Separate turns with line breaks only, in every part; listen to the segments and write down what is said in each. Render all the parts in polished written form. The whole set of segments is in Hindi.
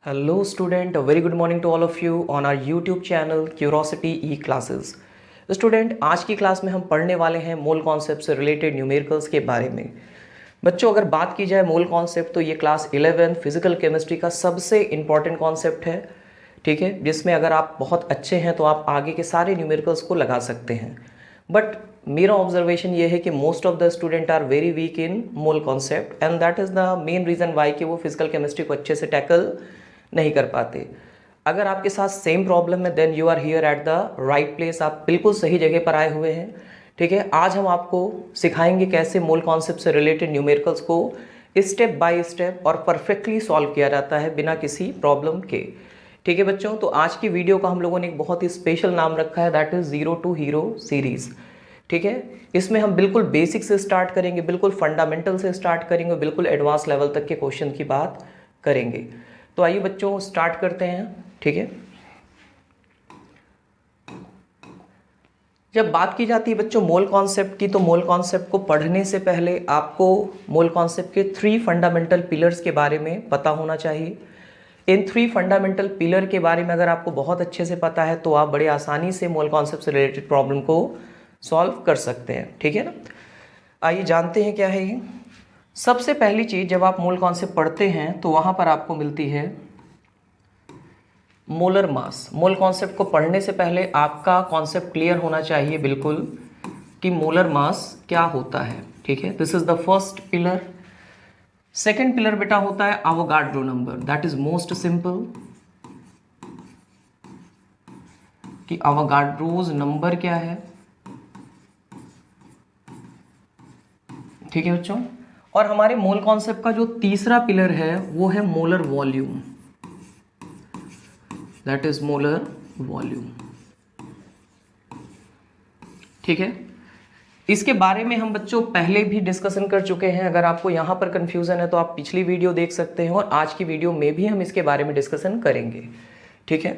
Hello student, a very good morning to all of you on our YouTube channel Curiosity E Classes। Student, आज की क्लास में हम पढ़ने वाले हैं मोल कॉन्सेप्ट से रिलेटेड न्यूमेरिकल्स के बारे में। बच्चों, अगर बात की जाए मोल कॉन्सेप्ट तो ये क्लास 11 फिजिकल केमिस्ट्री का सबसे इम्पॉर्टेंट कॉन्सेप्ट है, ठीक है, जिसमें अगर आप बहुत अच्छे हैं तो आप आगे के सारे न्यूमेरिकल्स को लगा सकते हैं। बट मेरा ऑब्जर्वेशन ये है कि most of the student are very weak in mole concept and that is the main reason why कि वो फिजिकल केमिस्ट्री को अच्छे से टैकल नहीं कर पाते। अगर आपके साथ सेम प्रॉब्लम है then you are here at the right place, आप बिल्कुल सही जगह पर आए हुए हैं, ठीक है। आज हम आपको सिखाएंगे कैसे मोल कॉन्सेप्ट से रिलेटेड न्यूमेरिकल्स को स्टेप बाय स्टेप और परफेक्टली सॉल्व किया जाता है बिना किसी प्रॉब्लम के, ठीक है बच्चों। तो आज की वीडियो का हम लोगों ने एक बहुत ही स्पेशल नाम रखा है, that is zero to hero series, ठीक है। इसमें हम बिल्कुल बेसिक से स्टार्ट करेंगे, बिल्कुल फंडामेंटल से स्टार्ट करेंगे, बिल्कुल एडवांस लेवल तक के क्वेश्चन की बात करेंगे। तो आइए बच्चों स्टार्ट करते हैं, ठीक है। जब बात की जाती है बच्चों मोल कॉन्सेप्ट की, तो मोल कॉन्सेप्ट को पढ़ने से पहले आपको मोल कॉन्सेप्ट के 3 फंडामेंटल पिलर्स के बारे में पता होना चाहिए। इन 3 फंडामेंटल पिलर के बारे में अगर आपको बहुत अच्छे से पता है तो आप बड़े आसानी से मोल कॉन्सेप्ट से रिलेटेड प्रॉब्लम को सॉल्व कर सकते हैं, ठीक है ना। आइए जानते हैं क्या है ये। सबसे पहली चीज़, जब आप मोल कॉन्सेप्ट पढ़ते हैं तो वहाँ पर आपको मिलती है मोलर मास। मोल कॉन्सेप्ट को पढ़ने से पहले आपका कॉन्सेप्ट क्लियर होना चाहिए बिल्कुल कि मोलर मास क्या होता है, ठीक है। This is the first pillar. Second pillar बेटा होता है Avogadro number, that is most simple कि एवोगाड्रोज नंबर क्या है, ठीक है बच्चों। और हमारे मोल कॉन्सेप्ट का जो तीसरा पिलर है वो है molar volume, that is molar volume, ठीक है। इसके बारे में हम बच्चों पहले भी डिस्कशन कर चुके हैं। अगर आपको यहाँ पर कंफ्यूजन है तो आप पिछली वीडियो देख सकते हैं और आज की वीडियो में भी हम इसके बारे में डिस्कशन करेंगे, ठीक है।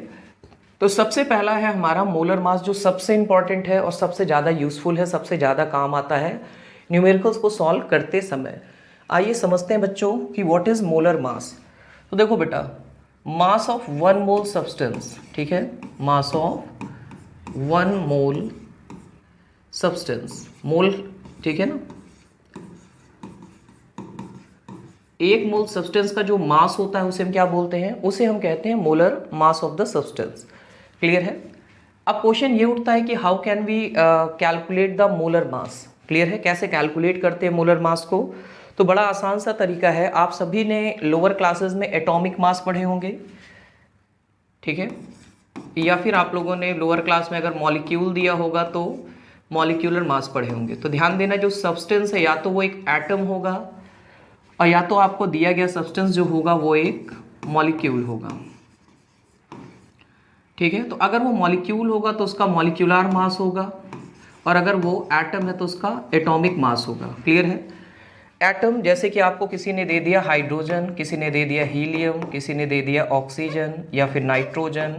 तो सबसे पहला है हमारा मोलर मास, जो सबसे इंपॉर्टेंट है और सबसे ज़्यादा यूजफुल है, सबसे ज़्यादा काम आता है न्यूमेरिकल्स को सॉल्व करते समय। आइए समझते हैं बच्चों कि व्हाट इज मोलर मास। तो देखो बेटा, मास ऑफ 1 मोल सब्सटेंस, ठीक है, मास ऑफ 1 मोल सब्सटेंस, मोल, ठीक है ना। 1 मोल सब्सटेंस का जो मास होता है उसे हम क्या बोलते हैं, उसे हम कहते हैं molar mass of the substance. Clear है। अब क्वेश्चन ये उठता है कि how can we calculate the molar mass. Clear है, कैसे कैलकुलेट करते हैं मोलर मास को। तो बड़ा आसान सा तरीका है, आप सभी ने लोअर क्लासेस में एटॉमिक मास पढ़े होंगे, ठीक है, या फिर आप लोगों ने लोअर क्लास में अगर मॉलिक्यूल दिया होगा तो मॉलिक्यूलर मास पढ़े होंगे। तो ध्यान देना, जो सब्सटेंस है या तो वो एक एटम होगा और या तो आपको दिया गया सब्सटेंस जो होगा वो एक मॉलिक्यूल होगा, ठीक है। तो अगर वो मॉलिक्यूल होगा तो उसका मॉलिक्यूलर मास होगा और अगर वो एटम है तो उसका एटॉमिक मास होगा। क्लियर है। एटम जैसे कि आपको किसी ने दे दिया हाइड्रोजन, किसी ने दे दिया हीलियम, किसी ने दे दिया ऑक्सीजन या फिर नाइट्रोजन,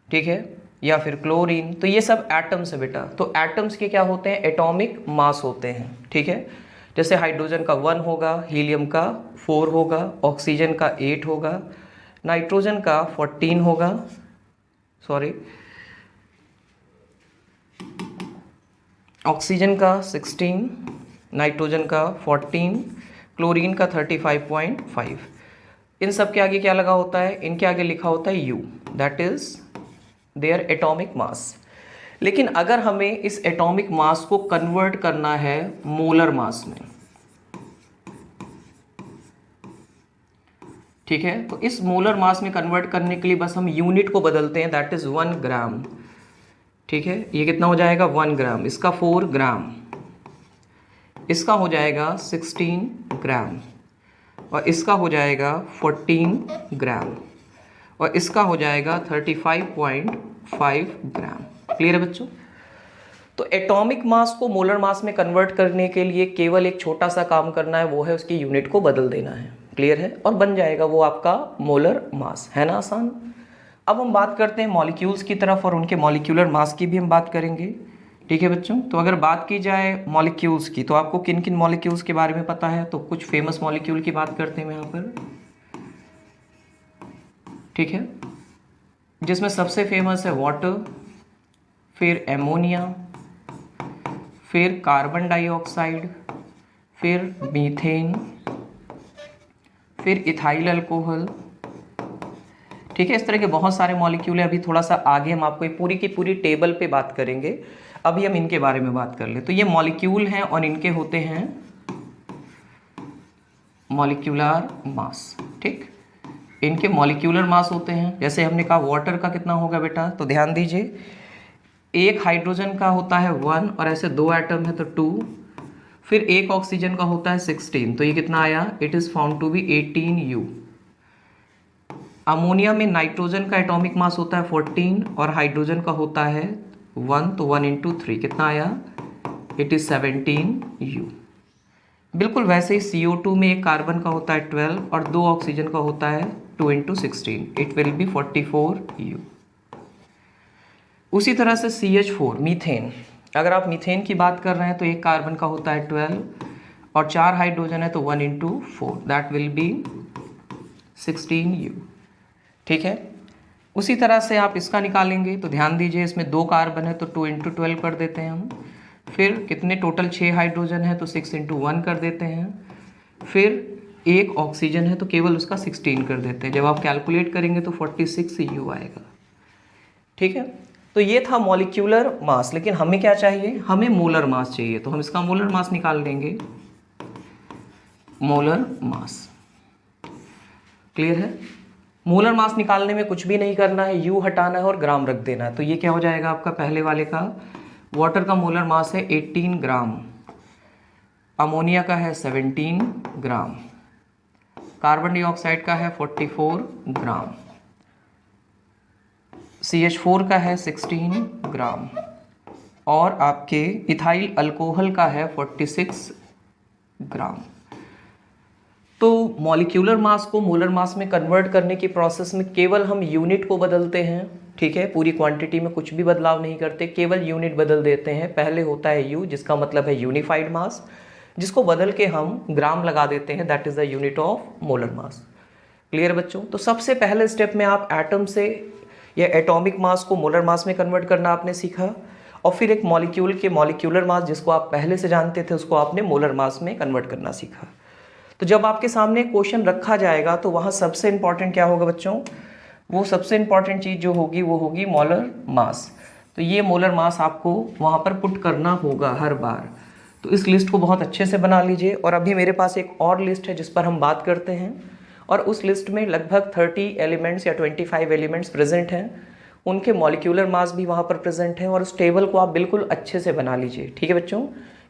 ठीक है, या फिर क्लोरीन, तो ये सब एटम्स है बेटा। तो एटम्स के क्या होते हैं, एटॉमिक मास होते हैं, ठीक है। जैसे हाइड्रोजन का 1 होगा, हीलियम का 4 होगा, ऑक्सीजन का 8 होगा, नाइट्रोजन का 14 होगा, सॉरी, ऑक्सीजन का 16, नाइट्रोजन का 14, क्लोरीन का 35.5। इन सब के आगे क्या लगा होता है, इनके आगे लिखा होता है U, that is their atomic mass. लेकिन अगर हमें इस एटॉमिक मास को कन्वर्ट करना है मोलर मास में, ठीक है, तो इस मोलर मास में कन्वर्ट करने के लिए बस हम यूनिट को बदलते हैं, दैट इज 1 ग्राम, ठीक है। ये कितना हो जाएगा 1 ग्राम, इसका 4 ग्राम, इसका हो जाएगा 16 ग्राम और इसका हो जाएगा 14 ग्राम और इसका हो जाएगा 35.5 ग्राम। क्लियर है बच्चों। तो एटॉमिक मास को मोलर मास में कन्वर्ट करने के लिए केवल एक छोटा सा काम करना है, वो है उसकी यूनिट को बदल देना है। क्लियर है, और बन जाएगा वो आपका मोलर मास, है ना आसान। अब हम बात करते हैं मॉलिक्यूल्स की तरफ और उनके मॉलिक्यूलर मास की भी हम बात करेंगे, ठीक है बच्चों। तो अगर बात की जाए मॉलिक्यूल्स की, तो आपको किन किन मॉलिक्यूल्स के बारे में पता है, तो कुछ फेमस मॉलिक्यूल की बात करते हैं यहाँ पर। ठीक है, जिसमें सबसे फेमस है वाटर, फिर एमोनिया, फिर कार्बन डाइऑक्साइड, फिर मीथेन, फिर इथाइल अल्कोहल। ठीक है, इस तरह के बहुत सारे मॉलिक्यूल हैं। अभी थोड़ा सा आगे हम आपको पूरी की पूरी टेबल पे बात करेंगे, अभी हम इनके बारे में बात कर ले। तो ये मॉलिक्यूल हैं और इनके होते हैं मॉलिक्यूलर मास। ठीक, इनके मॉलिक्यूलर मास होते हैं। जैसे हमने कहा वाटर का कितना होगा बेटा, तो ध्यान दीजिए, एक हाइड्रोजन का होता है 1 और ऐसे 2 एटम है तो 2, फिर एक ऑक्सीजन का होता है 16, तो ये कितना आया, it is found to be 18U। Ammonia में नाइट्रोजन का एटॉमिक मास होता है 14 और हाइड्रोजन का होता है 1, तो 1 × 3 कितना आया, इट इज 17U। बिल्कुल वैसे ही CO2 में एक कार्बन का होता है 12 और 2 ऑक्सीजन का होता है 2 × 16, इट विल बी 44U। उसी तरह से CH4 मीथेन, अगर आप मीथेन की बात कर रहे हैं तो एक कार्बन का होता है 12 और 4 हाइड्रोजन है तो 1 × 4, दैट विल बी 16U। ठीक है, उसी तरह से आप इसका निकालेंगे तो ध्यान दीजिए, इसमें 2 कार्बन है तो 2 × 12 कर देते हैं हम, फिर कितने टोटल 6 हाइड्रोजन है तो 6 × 1 कर देते हैं, फिर एक ऑक्सीजन है तो केवल उसका 16 कर देते हैं। जब आप कैलकुलेट करेंगे तो 46U आएगा। ठीक है, तो ये था मॉलिक्यूलर मास, लेकिन हमें क्या चाहिए, हमें मोलर मास चाहिए। तो हम इसका मोलर मास निकाल देंगे, मोलर मास। क्लियर है, मोलर मास निकालने में कुछ भी नहीं करना है, U हटाना है और ग्राम रख देना है। तो ये क्या हो जाएगा आपका, पहले वाले का वाटर का मोलर मास है 18 ग्राम, अमोनिया का है 17 ग्राम, कार्बन डाइऑक्साइड का है 44 ग्राम, CH4 का है 16 ग्राम और आपके इथाइल अल्कोहल का है 46 ग्राम। तो मॉलिक्यूलर मास को मोलर मास में कन्वर्ट करने की प्रोसेस में केवल हम यूनिट को बदलते हैं। ठीक है, पूरी क्वांटिटी में कुछ भी बदलाव नहीं करते, केवल यूनिट बदल देते हैं। पहले होता है U, जिसका मतलब है यूनिफाइड मास, जिसको बदल के हम ग्राम लगा देते हैं, that is the unit of molar mass. Clear बच्चों, तो सबसे पहले स्टेप में आप एटम से या एटॉमिक मास को मोलर मास में कन्वर्ट करना आपने सीखा, और फिर एक मॉलिक्यूल के मॉलिक्यूलर मास जिसको आप पहले से जानते थे उसको आपने मोलर मास में कन्वर्ट करना सीखा। तो जब आपके सामने क्वेश्चन रखा जाएगा तो वहाँ सबसे इंपॉर्टेंट क्या होगा बच्चों, वो सबसे इंपॉर्टेंट चीज़ जो होगी वो होगी मोलर मास। तो ये मोलर मास आपको वहाँ पर पुट करना होगा हर बार। तो इस लिस्ट को बहुत अच्छे से बना लीजिए। और अभी मेरे पास एक और लिस्ट है जिस पर हम बात करते हैं, और उस लिस्ट में लगभग 30 एलिमेंट्स या 25 एलिमेंट्स प्रेजेंट हैं, उनके मॉलिक्यूलर मास भी वहाँ पर प्रेजेंट हैं। और उस टेबल को आप बिल्कुल अच्छे से बना लीजिए, ठीक है बच्चों,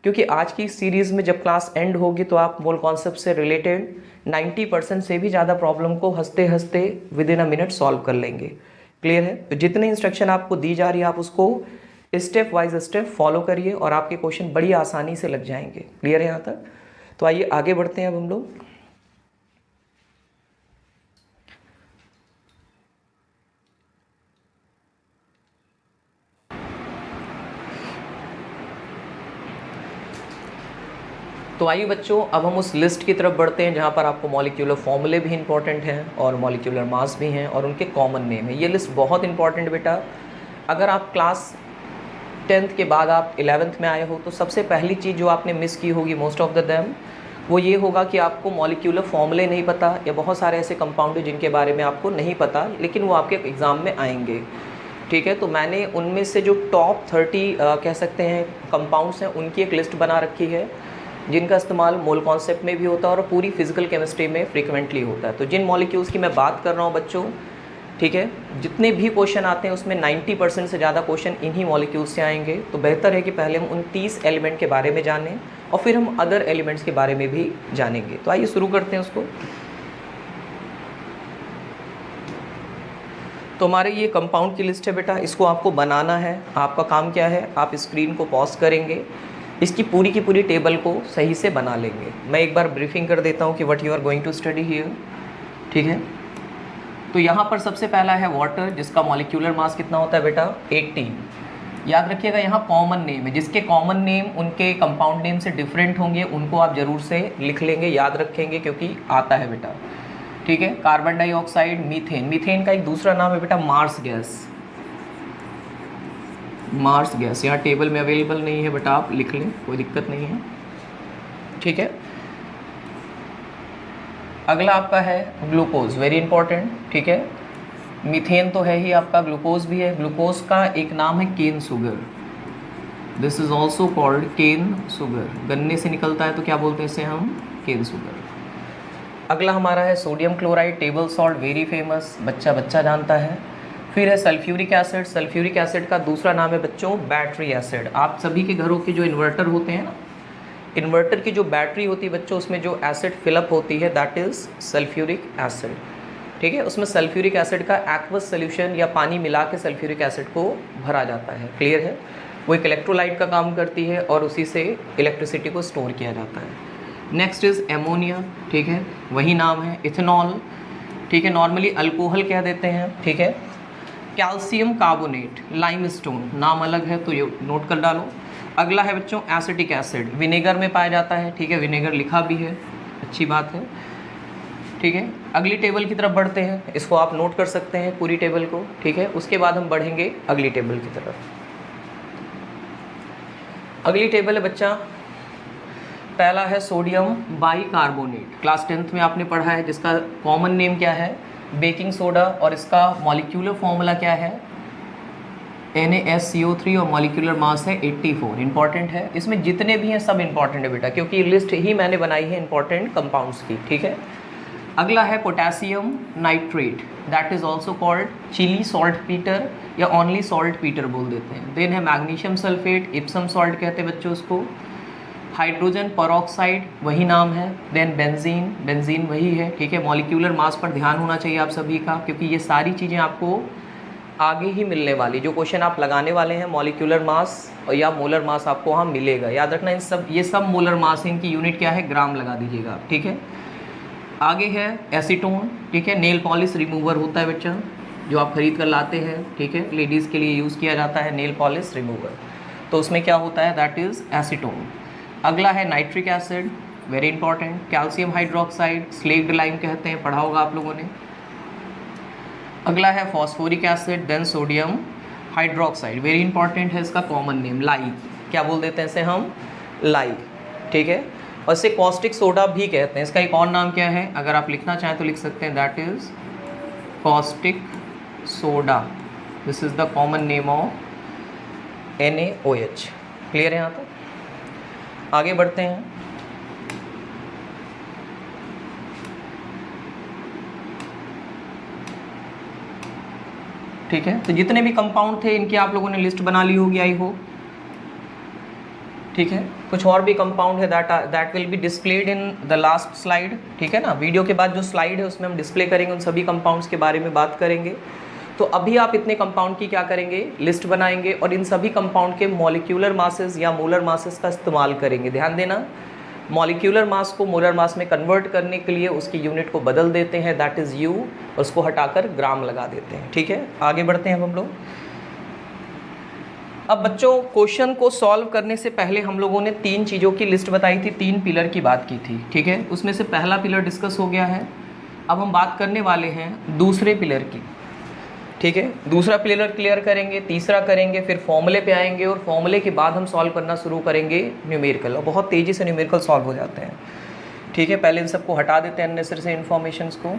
क्योंकि आज की सीरीज़ में जब क्लास एंड होगी तो आप मोल कॉन्सेप्ट से रिलेटेड 90% से भी ज़्यादा प्रॉब्लम को हंसते हंसते with in a minute solve कर लेंगे। क्लियर है, तो जितने इंस्ट्रक्शन आपको दी जा रही है आप उसको स्टेप वाइज स्टेप फॉलो करिए और आपके क्वेश्चन बड़ी आसानी से लग जाएंगे। क्लियर है यहाँ तक, तो आइए आगे बढ़ते हैं अब हम लोग। तो आइए बच्चों, अब हम उस लिस्ट की तरफ बढ़ते हैं जहाँ पर आपको मॉलिक्यूलर फॉर्मूले भी इंपॉर्टेंट हैं और मॉलिक्यूलर मास भी हैं और उनके कॉमन नेम है। ये लिस्ट बहुत इंपॉर्टेंट बेटा, अगर आप क्लास 10th के बाद आप 11th में आए हो तो सबसे पहली चीज़ जो आपने मिस की होगी मोस्ट ऑफ द देम, वो ये होगा कि आपको मॉलिक्यूलर फॉर्मूले नहीं पता, या बहुत सारे ऐसे कंपाउंड हैं जिनके बारे में आपको नहीं पता लेकिन वो आपके एग्ज़ाम में आएंगे। ठीक है, तो मैंने उनमें से जो टॉप 30 कह सकते हैं कंपाउंड्स हैं उनकी एक लिस्ट बना रखी है जिनका इस्तेमाल मोल कॉन्सेप्ट में भी होता है और पूरी फिजिकल केमिस्ट्री में फ्रीक्वेंटली होता है। तो जिन मॉलिक्यूल्स की मैं बात कर रहा हूँ बच्चों, ठीक है, जितने भी क्वेश्चन आते हैं उसमें 90% से ज़्यादा क्वेश्चन इन्हीं मॉलिक्यूल्स से आएंगे। तो बेहतर है कि पहले हम उन 30 एलिमेंट के बारे में जानें और फिर हम अदर एलिमेंट्स के बारे में भी जानेंगे। तो आइए शुरू करते हैं उसको। तो हमारे ये कंपाउंड की लिस्ट है बेटा, इसको आपको बनाना है। आपका काम क्या है, आप स्क्रीन को पॉज करेंगे, इसकी पूरी की पूरी टेबल को सही से बना लेंगे। मैं एक बार ब्रीफिंग कर देता हूँ कि what you are going to study here. ठीक है, तो यहाँ पर सबसे पहला है वाटर, जिसका मॉलिक्यूलर मास कितना होता है बेटा 18। याद रखिएगा यहाँ कॉमन नेम है, जिसके कॉमन नेम उनके कंपाउंड नेम से डिफरेंट होंगे उनको आप जरूर से लिख लेंगे, याद रखेंगे क्योंकि आता है बेटा। ठीक है, कार्बन डाइऑक्साइड, मीथेन। मीथेन का एक दूसरा नाम है बेटा मार्स गैस। मार्स गैस यहाँ टेबल में अवेलेबल नहीं है, बट आप लिख लें, कोई दिक्कत नहीं है। ठीक है, अगला आपका है ग्लूकोज, वेरी इंपॉर्टेंट। ठीक है, मीथेन तो है ही आपका, ग्लूकोज भी है। ग्लूकोज का एक नाम है cane sugar, this is also called cane sugar. गन्ने से निकलता है तो क्या बोलते हैं इसे हम, केन शुगर। अगला हमारा है sodium chloride, table salt, very famous, बच्चा बच्चा जानता है। फिर है सल्फ्यूरिक एसिड। सल्फ्यूरिक एसिड का दूसरा नाम है बच्चों बैटरी एसिड। आप सभी के घरों के जो इन्वर्टर होते हैं ना, इन्वर्टर की जो बैटरी होती है बच्चों, उसमें जो एसिड फिलअप होती है दैट इज़ सल्फ्यूरिक एसिड। ठीक है, उसमें सल्फ्यूरिक एसिड का एक्वस सोल्यूशन या पानी मिला के सल्फ्यूरिक एसिड को भरा जाता है। क्लियर है, वो एक इलेक्ट्रोलाइट का काम करती है और उसी से इलेक्ट्रिसिटी को स्टोर किया जाता है। Next is ammonia. ठीक है, वही नाम है। इथेनॉल, ठीक है, नॉर्मली अल्कोहल कह देते हैं। ठीक है, कैल्शियम कार्बोनेट, लाइमस्टोन, नाम अलग है तो ये नोट कर डालो। अगला है बच्चों एसिटिक एसिड, विनेगर में पाया जाता है। ठीक है, विनेगर लिखा भी है, अच्छी बात है। ठीक है, अगली टेबल की तरफ बढ़ते हैं, इसको आप नोट कर सकते हैं पूरी टेबल को। ठीक है, उसके बाद हम बढ़ेंगे अगली टेबल की तरफ। अगली टेबल है बच्चा, पहला है सोडियम बाइकार्बोनेट। क्लास 10th में आपने पढ़ा है, जिसका कॉमन नेम क्या है, बेकिंग सोडा, और इसका मॉलिक्यूलर फॉर्मूला क्या है, NaSCO3, और मॉलिक्यूलर मास है 84। इंपॉर्टेंट है, इसमें जितने भी हैं सब इंपॉर्टेंट है बेटा, क्योंकि ये लिस्ट ही मैंने बनाई है इंपॉर्टेंट कंपाउंड्स की। ठीक है, अगला है potassium nitrate, that is also called Chile saltpetre या ओनली सॉल्ट पीटर बोल देते हैं। देन है मैग्नीशियम सल्फेट, इप्सम सॉल्ट कहते हैं बच्चों उसको। हाइड्रोजन परऑक्साइड, वही नाम है। देन बेंजीन, बेंजीन वही है। ठीक है, मॉलिक्यूलर मास पर ध्यान होना चाहिए आप सभी का, क्योंकि ये सारी चीज़ें आपको आगे ही मिलने वाली, जो क्वेश्चन आप लगाने वाले हैं मॉलिक्यूलर मास या मोलर मास आपको वहाँ मिलेगा। याद रखना, ये सब मोलर मास है, इनकी यूनिट क्या है, ग्राम लगा दीजिएगा। ठीक है, आगे है एसीटोन। ठीक है, नेल पॉलिश रिमूवर होता है बच्चा, जो आप खरीद कर लाते हैं। ठीक है, लेडीज़ के लिए यूज़ किया जाता है नेल पॉलिश रिमूवर, तो उसमें क्या होता है, दैट इज़ एसीटोन। अगला है nitric acid, very important. Calcium hydroxide, slaked lime कहते हैं, पढ़ा होगा आप लोगों ने। अगला है phosphoric acid, then sodium hydroxide, very important है, इसका कॉमन नेम लाई, क्या बोल देते हैं इसे हम, लाई। ठीक है, और इसे कॉस्टिक सोडा भी कहते हैं। इसका एक और नाम क्या है, अगर आप लिखना चाहें तो लिख सकते हैं, that is caustic soda, this is the common name of NaOH। Clear है यहाँ तक? आगे बढ़ते हैं। ठीक है, तो जितने भी कंपाउंड थे इनकी आप लोगों ने लिस्ट बना ली होगी, आई हो। ठीक है, कुछ और भी कंपाउंड है that will be displayed in the last slide. ठीक है ना, वीडियो के बाद जो स्लाइड है उसमें हम डिस्प्ले करेंगे, उन सभी कंपाउंड्स के बारे में बात करेंगे। तो अभी आप इतने कंपाउंड की क्या करेंगे, लिस्ट बनाएंगे, और इन सभी कंपाउंड के मॉलिक्यूलर मासेस या मोलर मासेस का इस्तेमाल करेंगे। ध्यान देना, मॉलिक्यूलर मास को मोलर मास में कन्वर्ट करने के लिए उसकी यूनिट को बदल देते हैं, दैट इज़ U, और उसको हटाकर ग्राम लगा देते हैं। ठीक है, आगे बढ़ते हैं हम लोग। अब बच्चों, क्वेश्चन को सॉल्व करने से पहले हम लोगों ने 3 चीज़ों की लिस्ट बताई थी, 3 पिलर की बात की थी। ठीक है, उसमें से पहला पिलर डिस्कस हो गया है। अब हम बात करने वाले हैं दूसरे पिलर की। ठीक है, दूसरा पिलर क्लियर करेंगे, तीसरा करेंगे, फिर फॉर्मूले पे आएंगे, और फॉर्मूले के बाद हम सॉल्व करना शुरू करेंगे न्यूमेरिकल, और बहुत तेज़ी से न्यूमेरिकल सॉल्व हो जाते हैं। ठीक है, पहले इन सबको हटा देते हैं अननेसेसरी से इन्फॉर्मेशंस को।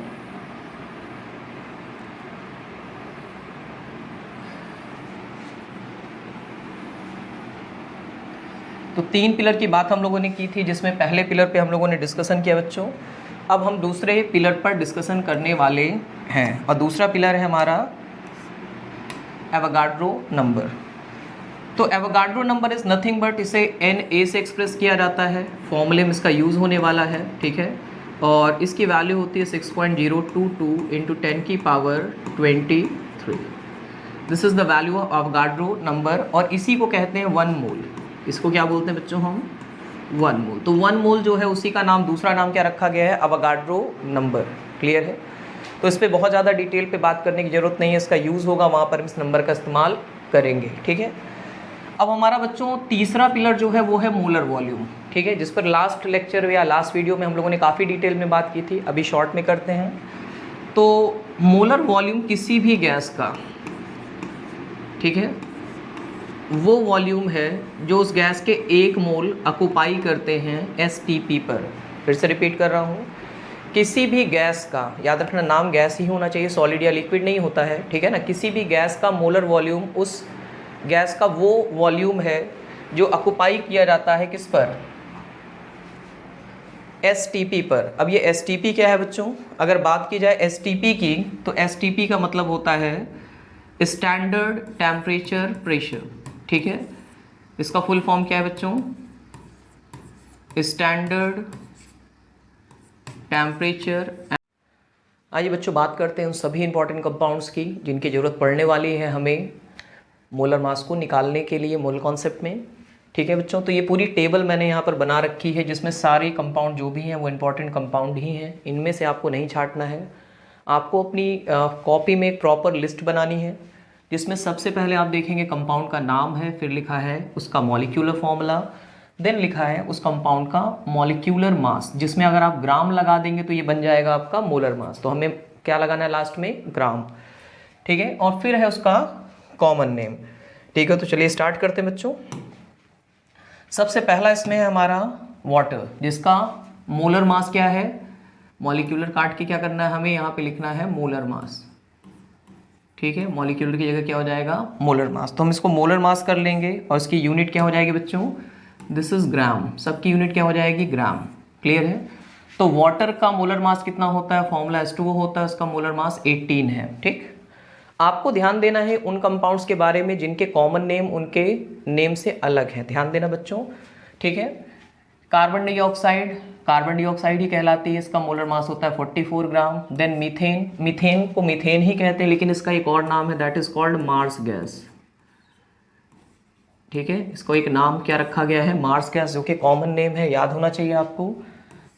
तो 3 पिलर की बात हम लोगों ने की थी, जिसमें पहले पिलर पे हम लोगों ने डिस्कशन किया बच्चों। अब हम दूसरे पिलर पर डिस्कशन करने वाले हैं, और दूसरा पिलर है हमारा एवोगाड्रो नंबर। तो Avogadro number is nothing but, इसे Na से एक्सप्रेस किया जाता है, फॉर्मूले में इसका यूज़ होने वाला है। ठीक है, और इसकी वैल्यू होती है 6.022 इंटू 10 की power 23। This is the value of Avogadro number, और इसी को कहते हैं 1 मोल। इसको क्या बोलते हैं बच्चों हम, 1 मोल। तो 1 मोल जो है उसी का नाम, दूसरा नाम क्या रखा गया है, एवोगाड्रो नंबर। क्लियर है, तो इस पर बहुत ज़्यादा डिटेल पे बात करने की ज़रूरत नहीं है, इसका यूज़ होगा वहाँ पर हम इस नंबर का इस्तेमाल करेंगे। ठीक है, अब हमारा बच्चों तीसरा पिलर जो है वो है मोलर वॉल्यूम, ठीक है, जिस पर लास्ट लेक्चर या लास्ट वीडियो में हम लोगों ने काफ़ी डिटेल में बात की थी, अभी शॉर्ट में करते हैं। तो मोलर वॉल्यूम किसी भी गैस का, ठीक है, वो वॉल्यूम है जो उस गैस के 1 मोल ऑक्युपाई करते हैं STP पर। फिर से रिपीट कर रहा हूँ, किसी भी गैस का, याद रखना नाम गैस ही होना चाहिए, सॉलिड या लिक्विड नहीं होता है, ठीक है ना। किसी भी गैस का मोलर वॉल्यूम उस गैस का वो वॉल्यूम है जो ऑक्युपाई किया जाता है किस पर, STP पर। अब ये STP क्या है बच्चों, अगर बात की जाए STP की, तो STP का मतलब होता है स्टैंडर्ड टेम्परेचर प्रेशर, ठीक है। इसका फुल फॉर्म क्या है बच्चों, स्टैंडर्ड टेम्परेचर। आइए बच्चों बात करते हैं उन सभी इंपॉर्टेंट कंपाउंड्स की जिनकी ज़रूरत पड़ने वाली है हमें मोलर मास को निकालने के लिए मोल कॉन्सेप्ट में, ठीक है बच्चों। तो ये पूरी टेबल मैंने यहाँ पर बना रखी है जिसमें सारे कंपाउंड जो भी हैं वो इंपॉर्टेंट कंपाउंड ही हैं, इनमें से आपको नहीं छांटना है। आपको अपनी कॉपी में एक प्रॉपर लिस्ट बनानी है जिसमें सबसे पहले आप देखेंगे कंपाउंड का नाम है, फिर लिखा है उसका मॉलिक्यूलर फॉर्मूला, देन लिखा है उस कंपाउंड का मॉलिक्यूलर मास, जिसमें अगर आप ग्राम लगा देंगे तो ये बन जाएगा आपका मोलर मास। तो हमें क्या लगाना है लास्ट में, ग्राम, ठीक है। और फिर है उसका कॉमन नेम, ठीक है। तो चलिए स्टार्ट करते हैं बच्चों। सबसे पहला इसमें है हमारा वाटर, जिसका मोलर मास क्या है, मॉलिक्यूलर काट के क्या करना है हमें यहाँ पे लिखना है मोलर मास, ठीक है। मॉलिक्यूलर की जगह क्या हो जाएगा, मोलर मास। तो हम इसको मोलर मास कर लेंगे और इसकी यूनिट क्या हो जाएगी बच्चों, दिस इज ग्राम, सबकी यूनिट क्या हो जाएगी, ग्राम, क्लियर है। तो वाटर का मोलर मास कितना होता है, फॉर्मूला H2O होता है, उसका मोलर मास 18 है, ठीक। आपको ध्यान देना है उन कंपाउंड्स के बारे में जिनके कॉमन नेम उनके नेम से अलग है, ध्यान देना बच्चों, ठीक है। कार्बन डाइऑक्साइड ही कहलाती है, इसका मोलर मास होता है 44 ग्राम। देन मीथेन को मीथेन ही कहते हैं लेकिन इसका एक और नाम है, that is called marsh gas, ठीक है। इसको एक नाम क्या रखा गया है, मार्स गैस, जो कि कॉमन नेम है, याद होना चाहिए आपको।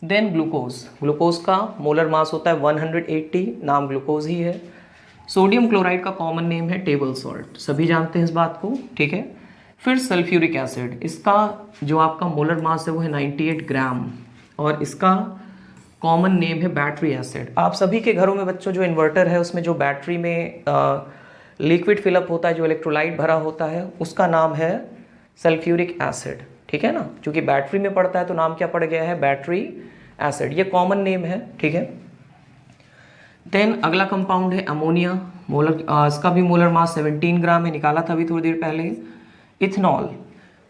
देन ग्लूकोज का मोलर मास होता है 180, नाम ग्लूकोज ही है। सोडियम क्लोराइड का कॉमन नेम है टेबल सॉल्ट, सभी जानते हैं इस बात को, ठीक है। फिर सल्फ्यूरिक एसिड, इसका जो आपका मोलर मास है वो है 98 ग्राम और इसका कॉमन नेम है बैटरी एसिड। आप सभी के घरों में बच्चों जो इन्वर्टर है उसमें जो बैटरी में लिक्विड फिलअप होता है, जो इलेक्ट्रोलाइट भरा होता है, उसका नाम है सल्फ्यूरिक एसिड, ठीक है ना। क्योंकि बैटरी में पड़ता है तो नाम क्या पड़ गया है, बैटरी एसिड, ये कॉमन नेम है, ठीक है। देन अगला कंपाउंड है अमोनिया, इसका भी मोलर मास 17 ग्राम है, निकाला था अभी थोड़ी देर पहले। इथेनॉल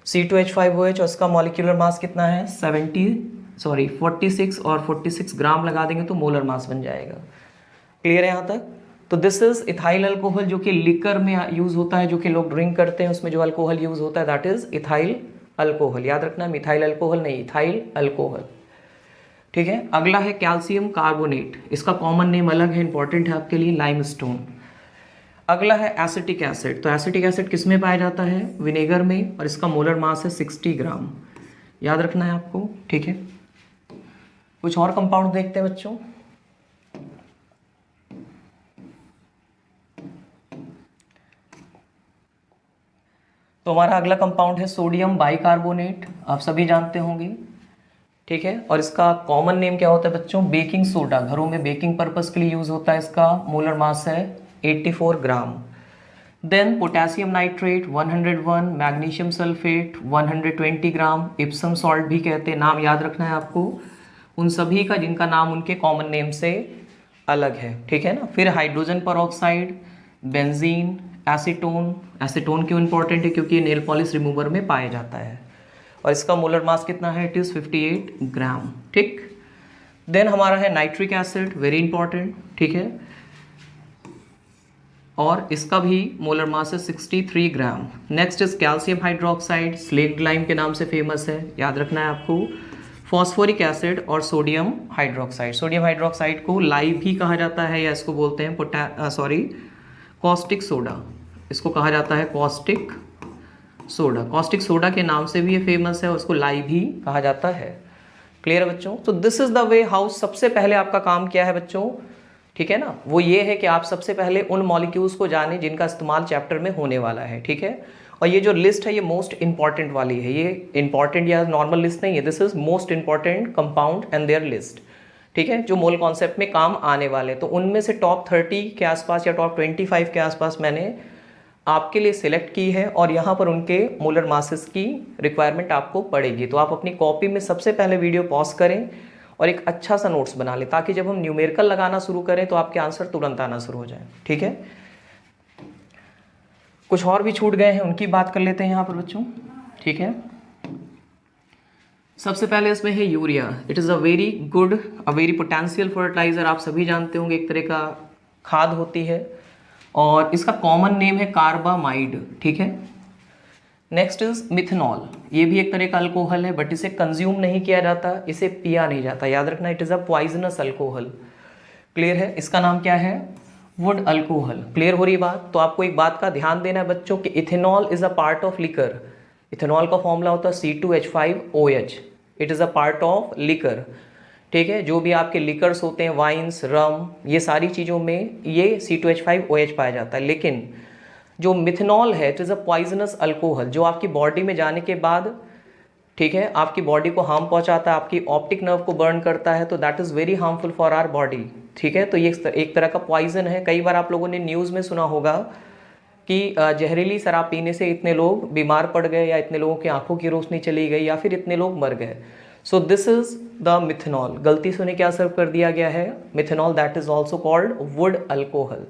C2H5OH और इसका मॉलिक्यूलर मास कितना है 46 और 46 ग्राम लगा देंगे तो मोलर मास बन जाएगा, क्लियर है यहाँ तक। तो दिस इज इथाइल अल्कोहल, जो कि लिकर में यूज होता है, जो कि लोग ड्रिंक करते हैं, उसमें जो अल्कोहल यूज होता है दैट इज इथाइल अल्कोहल, याद रखना मिथाइल अल्कोहल नहीं, इथाइल अल्कोहल, ठीक है। अगला है कैल्शियम कार्बोनेट, इसका कॉमन नेम अलग है, इंपॉर्टेंट है आपके लिए, लाइमस्टोन। अगला है एसिटिक एसिड, तो एसिटिक एसिड किस में पाया जाता है, विनेगर में, और इसका मोलर मास है 60 ग्राम, याद रखना है आपको, ठीक है। कुछ और कंपाउंड देखते हैं बच्चों। तो हमारा अगला कंपाउंड है सोडियम बाइकार्बोनेट, आप सभी जानते होंगे, ठीक है। और इसका कॉमन नेम क्या होता है बच्चों, बेकिंग सोडा, घरों में बेकिंग पर्पस के लिए यूज होता है, इसका मोलर मास है 84 gram. Then potassium nitrate 101, magnesium sulphate 120 gram, Epsom salt भी कहते हैं, नाम याद रखना है आपको उन सभी का जिनका नाम उनके कॉमन नेम से अलग है, ठीक है ना। फिर हाइड्रोजन परऑक्साइड, बेंजीन, एसीटोन क्यों इंपॉर्टेंट है, क्योंकि ये नेल पॉलिश रिमूवर में पाया जाता है और इसका मोलर मास कितना है, इट इज 58 ग्राम, ठीक। देन हमारा है नाइट्रिक एसिड, वेरी इंपॉर्टेंट, ठीक है, और इसका भी मोलर मास है 63 gram. Next is calcium hydroxide, slaked lime के नाम से फेमस है, याद रखना है आपको। फॉस्फोरिक एसिड और सोडियम हाइड्रोक्साइड को लाइव भी कहा जाता है, या इसको बोलते हैं कॉस्टिक सोडा, इसको कहा जाता है कॉस्टिक सोडा के नाम से भी ये फेमस है और उसको लाइव भी कहा जाता है, क्लियर है बच्चों। तो this is the way how, सबसे पहले आपका काम क्या है बच्चों, ठीक है ना, वो ये है कि आप सबसे पहले उन मॉलिक्यूल्स को जानें जिनका इस्तेमाल चैप्टर में होने वाला है, ठीक है। और ये जो लिस्ट है ये मोस्ट इंपॉर्टेंट वाली है, ये इंपॉर्टेंट या नॉर्मल लिस्ट नहीं है, this is most important compound and their list, ठीक है, जो मोल कॉन्सेप्ट में काम आने वाले। तो उनमें से टॉप 30 के आसपास या टॉप 25 के आसपास मैंने आपके लिए सिलेक्ट की है, और यहाँ पर उनके मोलर मासेस की रिक्वायरमेंट आपको पड़ेगी। तो आप अपनी कॉपी में सबसे पहले वीडियो पॉज करें और एक अच्छा सा नोट्स बना लें, ताकि जब हम न्यूमेरिकल लगाना शुरू करें तो आपके आंसर तुरंत आना शुरू हो जाए, ठीक है। कुछ और भी छूट गए हैं, उनकी बात कर लेते हैं यहाँ पर बच्चों, ठीक है। सबसे पहले इसमें है urea. It is a very good, a very potential fertiliser. आप सभी जानते होंगे, एक तरह का खाद होती है, और इसका कॉमन नेम है कार्बामाइड, ठीक है। Next is methanol. ये भी एक तरह का अल्कोहल है, बट इसे कंज्यूम नहीं किया जाता, इसे पिया नहीं जाता, याद रखना, it is a poisonous alcohol. Clear है? इसका नाम क्या है? Would alcohol. क्लियर हो रही बात? तो आपको एक बात का ध्यान देना है बच्चों कि ethanol is a part of liquor. Ethanol का फॉर्मूला होता है C2H5OH। It is a part of liquor, ठीक है। जो भी आपके लिकर्स होते हैं, वाइन्स, रम, ये सारी चीज़ों में ये C2H5OH पाया जाता है। लेकिन जो मिथेनॉल है, it is a poisonous alcohol, जो आपकी बॉडी में जाने के बाद, ठीक है, आपकी बॉडी को हार्म पहुंचाता है, आपकी ऑप्टिक नर्व को बर्न करता है, तो that is very harmful for our body, ठीक है। तो ये एक तरह का पॉइजन है। कई बार आप लोगों ने न्यूज़ में सुना होगा कि जहरीली शराब पीने से इतने लोग बीमार पड़ गए, या इतने लोगों की आंखों की रोशनी चली गई, या फिर इतने लोग मर गए। सो दिस इज द मिथेनॉल। गलती से उन्हें क्या सर्व कर दिया गया है? Methanol, that is also called would alcohol.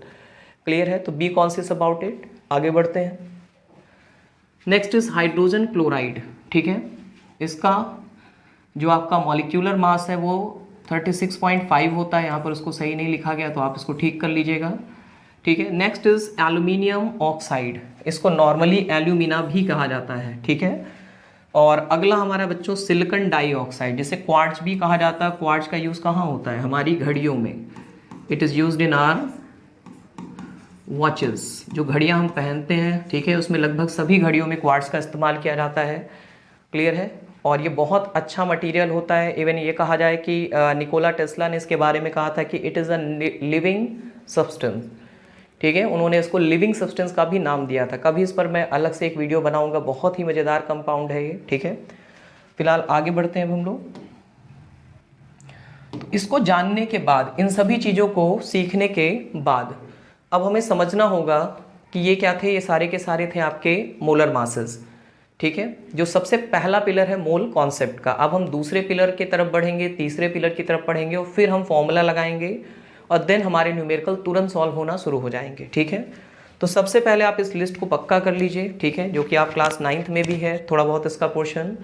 Clear है? तो बी कॉन्शियस अबाउट इट। आगे बढ़ते हैं। नेक्स्ट इज हाइड्रोजन क्लोराइड, ठीक है। इसका जो आपका मॉलिक्यूलर मास है वो 36.5 होता है। यहाँ पर उसको सही नहीं लिखा गया, तो आप इसको ठीक कर लीजिएगा, ठीक है। Next is aluminium oxide. इसको नॉर्मली एल्यूमिना भी कहा जाता है, ठीक है। और अगला हमारा बच्चों सिलिकॉन डाइऑक्साइड, जिसे क्वार्ट्ज भी कहा जाता है। क्वार्ट्ज का यूज़ कहाँ होता है? हमारी घड़ियों में। It is used in are watches. जो घड़ियाँ हम पहनते हैं, ठीक है, उसमें लगभग सभी घड़ियों में क्वार्ट्ज का इस्तेमाल किया जाता है। क्लियर है? और ये बहुत अच्छा मटेरियल होता है। इवन ये कहा जाए कि निकोला टेस्ला ने इसके बारे में कहा था कि it is a living substance, ठीक है। उन्होंने इसको लिविंग सब्सटेंस का भी नाम दिया था। कभी इस पर मैं अलग से एक वीडियो बनाऊंगा, बहुत ही मज़ेदार कंपाउंड है ये, ठीक है। फिलहाल आगे बढ़ते हैं अब हम लोग। तो इसको जानने के बाद, इन सभी चीज़ों को सीखने के बाद, अब हमें समझना होगा कि ये क्या थे। ये सारे के सारे थे आपके मोलर मासेस, ठीक है। जो सबसे पहला पिलर है मोल कॉन्सेप्ट का। अब हम दूसरे पिलर की तरफ बढ़ेंगे, तीसरे पिलर की तरफ पढ़ेंगे, और फिर हम फॉर्मूला लगाएंगे, और देन हमारे न्यूमेरिकल तुरंत सॉल्व होना शुरू हो जाएंगे, ठीक है। तो सबसे पहले आप इस लिस्ट को पक्का कर लीजिए, ठीक है, जो कि आप क्लास 9th में भी है थोड़ा बहुत इसका portion.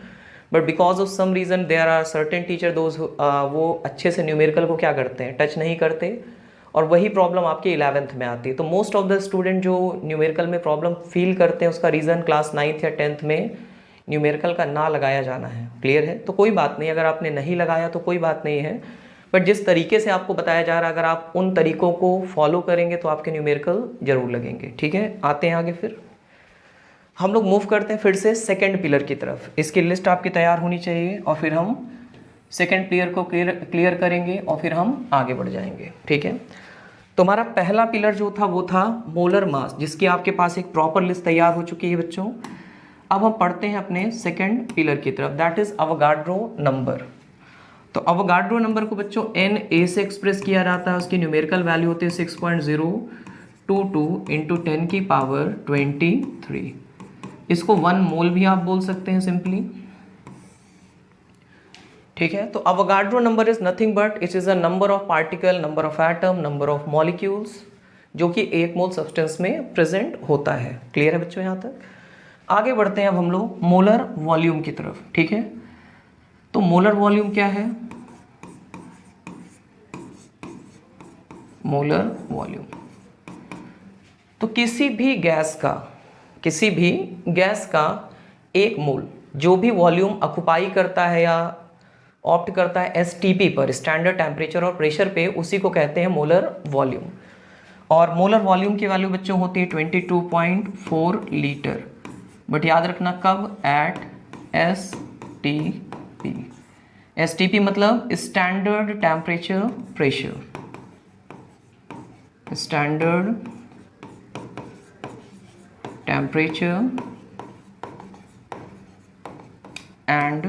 But because of some reason there are certain teacher those, वो अच्छे से न्यूमेरिकल को क्या करते हैं? टच नहीं करते, और वही प्रॉब्लम आपकी 11th में आती है। तो मोस्ट ऑफ द स्टूडेंट जो न्यूमेरिकल में प्रॉब्लम फील करते हैं, उसका रीज़न क्लास 9th या 10th में न्यूमेरिकल का ना लगाया जाना है। क्लियर है? तो कोई बात नहीं, अगर आपने नहीं लगाया तो कोई बात नहीं है, बट जिस तरीके से आपको बताया जा रहा है, अगर आप उन तरीकों को फॉलो करेंगे तो आपके न्यूमेरिकल जरूर लगेंगे, ठीक है। आते हैं आगे, फिर हम लोग मूव करते हैं फिर से सेकंड पिलर की तरफ। इसकी लिस्ट आपकी तैयार होनी चाहिए, और फिर हम सेकंड पिलर को क्लियर करेंगे, और फिर हम आगे बढ़ जाएंगे, ठीक है। तो हमारा पहला पिलर जो था वो था मोलर मास, जिसकी आपके पास एक प्रॉपर लिस्ट तैयार हो चुकी है बच्चों। अब हम पढ़ते हैं अपने सेकंड पिलर की तरफ, दैट इज अवोगाड्रो नंबर। तो अवोगाड्रो नंबर को बच्चों Na से एक्सप्रेस किया जाता है। उसकी न्यूमेरिकल वैल्यू होती है 6.022 इंटू 10 की पावर 23। इसको 1 मोल भी आप बोल सकते हैं सिंपली, ठीक है। तो Avogadro number is nothing but it is a number of particle, number of atom, number of molecules, जो कि 1 मोल सब्सटेंस में प्रेजेंट होता है। क्लियर है बच्चों यहाँ तक? आगे बढ़ते हैं अब हम लोग मोलर वॉल्यूम की तरफ, ठीक है। तो मोलर वॉल्यूम क्या है? मोलर वॉल्यूम तो किसी भी गैस का 1 मोल जो भी वॉल्यूम ऑक्युपाई करता है या ऑप्ट करता है STP पर, स्टैंडर्ड टेम्परेचर और प्रेशर पे, उसी को कहते हैं मोलर वॉल्यूम। और मोलर वॉल्यूम की वैल्यू बच्चों होती है 22.4 लीटर। बट याद रखना कब? At STP। STP मतलब standard temperature pressure, standard temperature and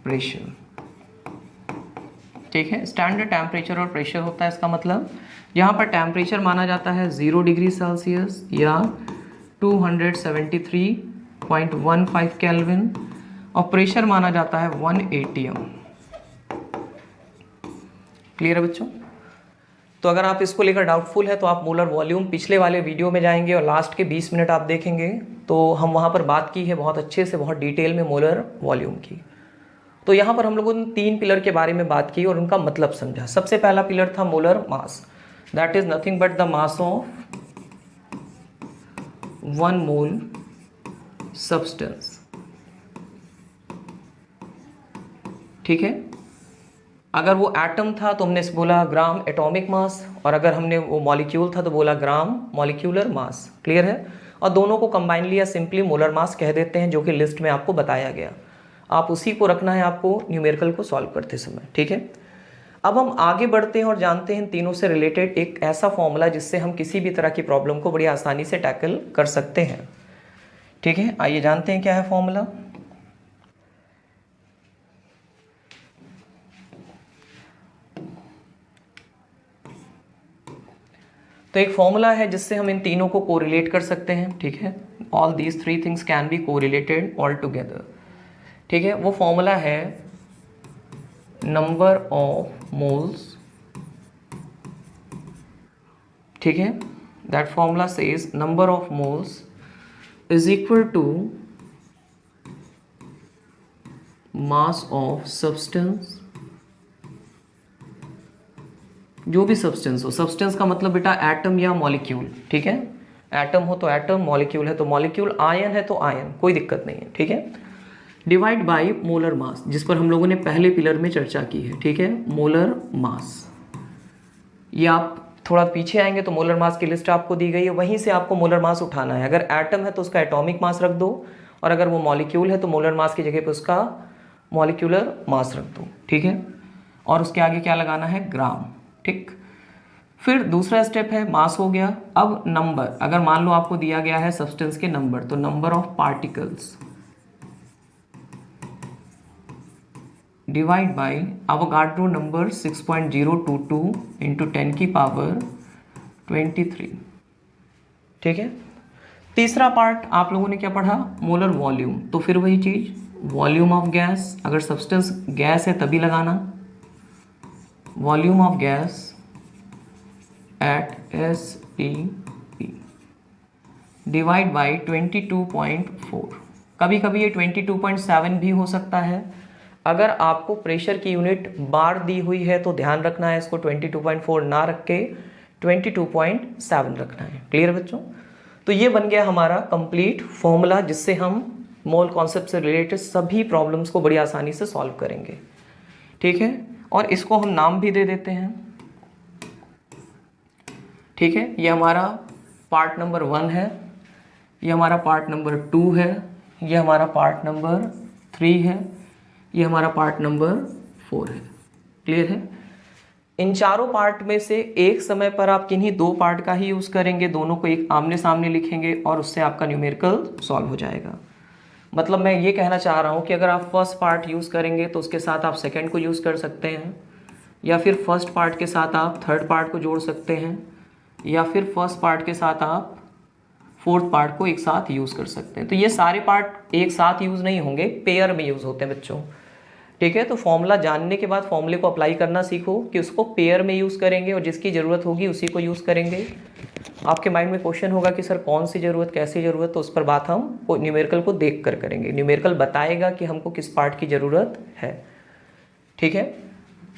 pressure. ठीक है, स्टैंडर्ड टेम्परेचर और प्रेशर होता है, इसका मतलब यहाँ पर टेम्परेचर माना जाता है 0 डिग्री सेल्सियस या 273.15 केल्विन और प्रेशर माना जाता है 1 atm। क्लियर है बच्चों? तो अगर आप इसको लेकर डाउटफुल है तो आप मोलर वॉल्यूम पिछले वाले वीडियो में जाएंगे और लास्ट के 20 मिनट आप देखेंगे, तो हम वहाँ पर बात की है बहुत अच्छे से, बहुत डिटेल में मोलर वॉल्यूम की। तो यहाँ पर हम लोगों ने 3 पिलर के बारे में बात की और उनका मतलब समझा। सबसे पहला पिलर था molar mass, that is nothing but the mass of 1 mole substance. ठीक है, अगर वो एटम था तो हमने बोला ग्राम एटॉमिक मास, और अगर हमने वो मॉलिक्यूल था तो बोला ग्राम मॉलिक्यूलर मास। क्लियर है? और दोनों को कंबाइनली या सिंपली मोलर मास कह देते हैं, जो कि लिस्ट में आपको बताया गया। आप उसी को रखना है आपको न्यूमेरिकल को सॉल्व करते समय। ठीक है, अब हम आगे बढ़ते हैं और जानते हैं तीनों से रिलेटेड एक ऐसा फॉर्मूला जिससे हम किसी भी तरह की प्रॉब्लम को बड़ी आसानी से टैकल कर सकते हैं। ठीक है, आइए जानते हैं क्या है फॉर्मूला। तो एक फॉर्मूला है जिससे हम इन तीनों को कोरिलेट कर सकते हैं। ठीक है, all these 3 things can be correlated all together. ठीक है, वो फॉर्मूला है नंबर ऑफ मोल्स। ठीक है, that formula says number of moles is equal to mass of substance. जो भी सब्सटेंस हो, सब्सटेंस का मतलब बेटा एटम या मॉलिक्यूल। ठीक है, एटम हो तो एटम, मॉलिक्यूल है तो मॉलिक्यूल, आयन है तो आयन, कोई दिक्कत नहीं है। ठीक है, डिवाइड बाय मोलर मास, जिस पर हम लोगों ने पहले पिलर में चर्चा की है। ठीक है, मोलर मास। ये आप थोड़ा पीछे आएंगे तो मोलर मास की लिस्ट आपको दी गई है, वहीं से आपको मोलर मास उठाना है। अगर एटम है तो उसका एटॉमिक मास रख दो, और अगर वो मॉलिक्यूल है तो मोलर मास की जगह पे उसका मॉलिक्यूलर मास रख दो। ठीक है, और उसके आगे क्या लगाना है? ग्राम। ठीक, फिर दूसरा स्टेप है मास हो गया। अब नंबर, अगर मान लो आपको दिया गया है सब्सटेंस के नंबर, तो number of particles divide by Avogadro number 6.022 into 10 की पावर 23। ठीक है, तीसरा पार्ट आप लोगों ने क्या पढ़ा? Molar volume. तो फिर वही चीज, वॉल्यूम ऑफ गैस, अगर सब्सटेंस गैस है तभी लगाना, volume of gas at SPP divide by 22.4। कभी कभी ये 22.7 भी हो सकता है। अगर आपको प्रेशर की यूनिट बार दी हुई है तो ध्यान रखना है, इसको 22.4 ना रख के 22.7 रखना है। क्लियर बच्चों? तो ये बन गया हमारा कंप्लीट फॉर्मूला, जिससे हम मोल कॉन्सेप्ट से रिलेटेड सभी प्रॉब्लम्स को बड़ी आसानी से सॉल्व करेंगे। ठीक है, और इसको हम नाम भी दे देते हैं। ठीक है, ये हमारा पार्ट नंबर 1 है, ये हमारा पार्ट नंबर 2 है, ये हमारा पार्ट नंबर 3 है, ये हमारा पार्ट नंबर 4 है। क्लियर है? इन चारों पार्ट में से एक समय पर आप किन्हीं 2 पार्ट का ही यूज़ करेंगे, दोनों को एक आमने सामने लिखेंगे और उससे आपका न्यूमेरिकल सॉल्व हो जाएगा। मतलब मैं ये कहना चाह रहा हूँ कि अगर आप फर्स्ट पार्ट यूज़ करेंगे तो उसके साथ आप सेकंड को यूज़ कर सकते हैं, या फिर फर्स्ट पार्ट के साथ आप थर्ड पार्ट को जोड़ सकते हैं, या फिर फर्स्ट पार्ट के साथ आप फोर्थ पार्ट को एक साथ यूज़ कर सकते हैं। तो ये सारे पार्ट एक साथ यूज़ नहीं होंगे, पेयर में यूज़ होते हैं बच्चों। ठीक है, तो फॉर्मूला जानने के बाद फॉर्मूले को अप्लाई करना सीखो कि उसको पेयर में यूज़ करेंगे और जिसकी ज़रूरत होगी उसी को यूज़ करेंगे। आपके माइंड में क्वेश्चन होगा कि सर कौन सी ज़रूरत, कैसी ज़रूरत, तो उस पर बात हम न्यूमेरिकल को देख कर करेंगे। न्यूमेरिकल बताएगा कि हमको किस पार्ट की ज़रूरत है। ठीक है,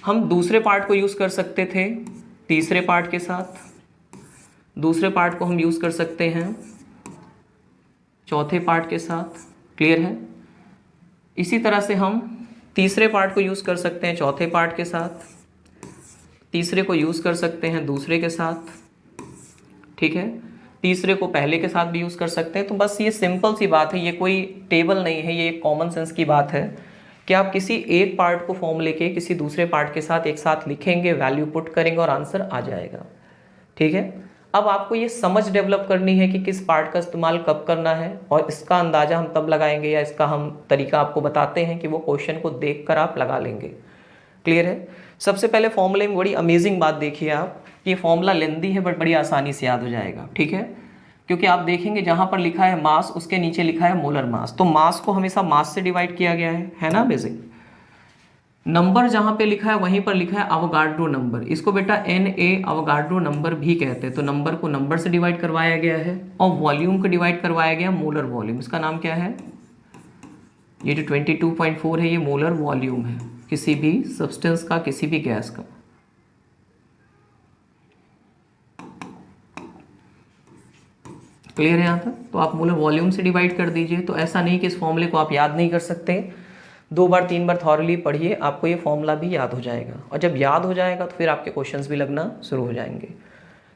हम दूसरे पार्ट को यूज़ कर सकते थे तीसरे पार्ट के साथ, दूसरे पार्ट को हम यूज़ कर सकते हैं चौथे पार्ट के साथ। क्लियर है? इसी तरह से हम तीसरे पार्ट को यूज़ कर सकते हैं चौथे पार्ट के साथ, तीसरे को यूज़ कर सकते हैं दूसरे के साथ। ठीक है, तीसरे को पहले के साथ भी यूज़ कर सकते हैं। तो बस ये सिंपल सी बात है, ये कोई टेबल नहीं है, ये एक कॉमन सेंस की बात है कि आप किसी एक पार्ट को फॉर्मूले के किसी दूसरे पार्ट के साथ एक साथ लिखेंगे, वैल्यू पुट करेंगे और आंसर आ जाएगा। ठीक है, अब आपको ये समझ डेवलप करनी है कि किस पार्ट का इस्तेमाल कब करना है, और इसका अंदाज़ा हम तब लगाएंगे या इसका हम तरीका आपको बताते हैं कि वो क्वेश्चन को देखकर आप लगा लेंगे। क्लियर है? सबसे पहले फॉर्मूले में बड़ी अमेजिंग बात देखिए आप, ये फॉर्मूला लेंदी है बट बड़ी आसानी से याद हो जाएगा। ठीक है, क्योंकि आप देखेंगे जहाँ पर लिखा है मास उसके नीचे लिखा है मोलर मास, तो मास को हमेशा मास से डिवाइड किया गया है ना बेसिक। नंबर जहाँ पे लिखा है वहीं पर लिखा है अवोगाड्रो नंबर, इसको बेटा Na अवोगाड्रो नंबर भी कहते हैं, तो नंबर को नंबर से डिवाइड करवाया गया है, और वॉल्यूम को डिवाइड करवाया गया मोलर वॉल्यूम। इसका नाम क्या है? ये जो 22.4 है ये मोलर वॉल्यूम है किसी भी सब्सटेंस का, किसी भी गैस का। क्लियर है यहाँ तक? तो आप मोलर वॉल्यूम से डिवाइड कर दीजिए। तो ऐसा नहीं कि इस फॉर्मूले को आप याद नहीं कर सकते, 2 बार 3 बार थॉरली पढ़िए, आपको ये फॉर्मूला भी याद हो जाएगा, और जब याद हो जाएगा तो फिर आपके क्वेश्चंस भी लगना शुरू हो जाएंगे।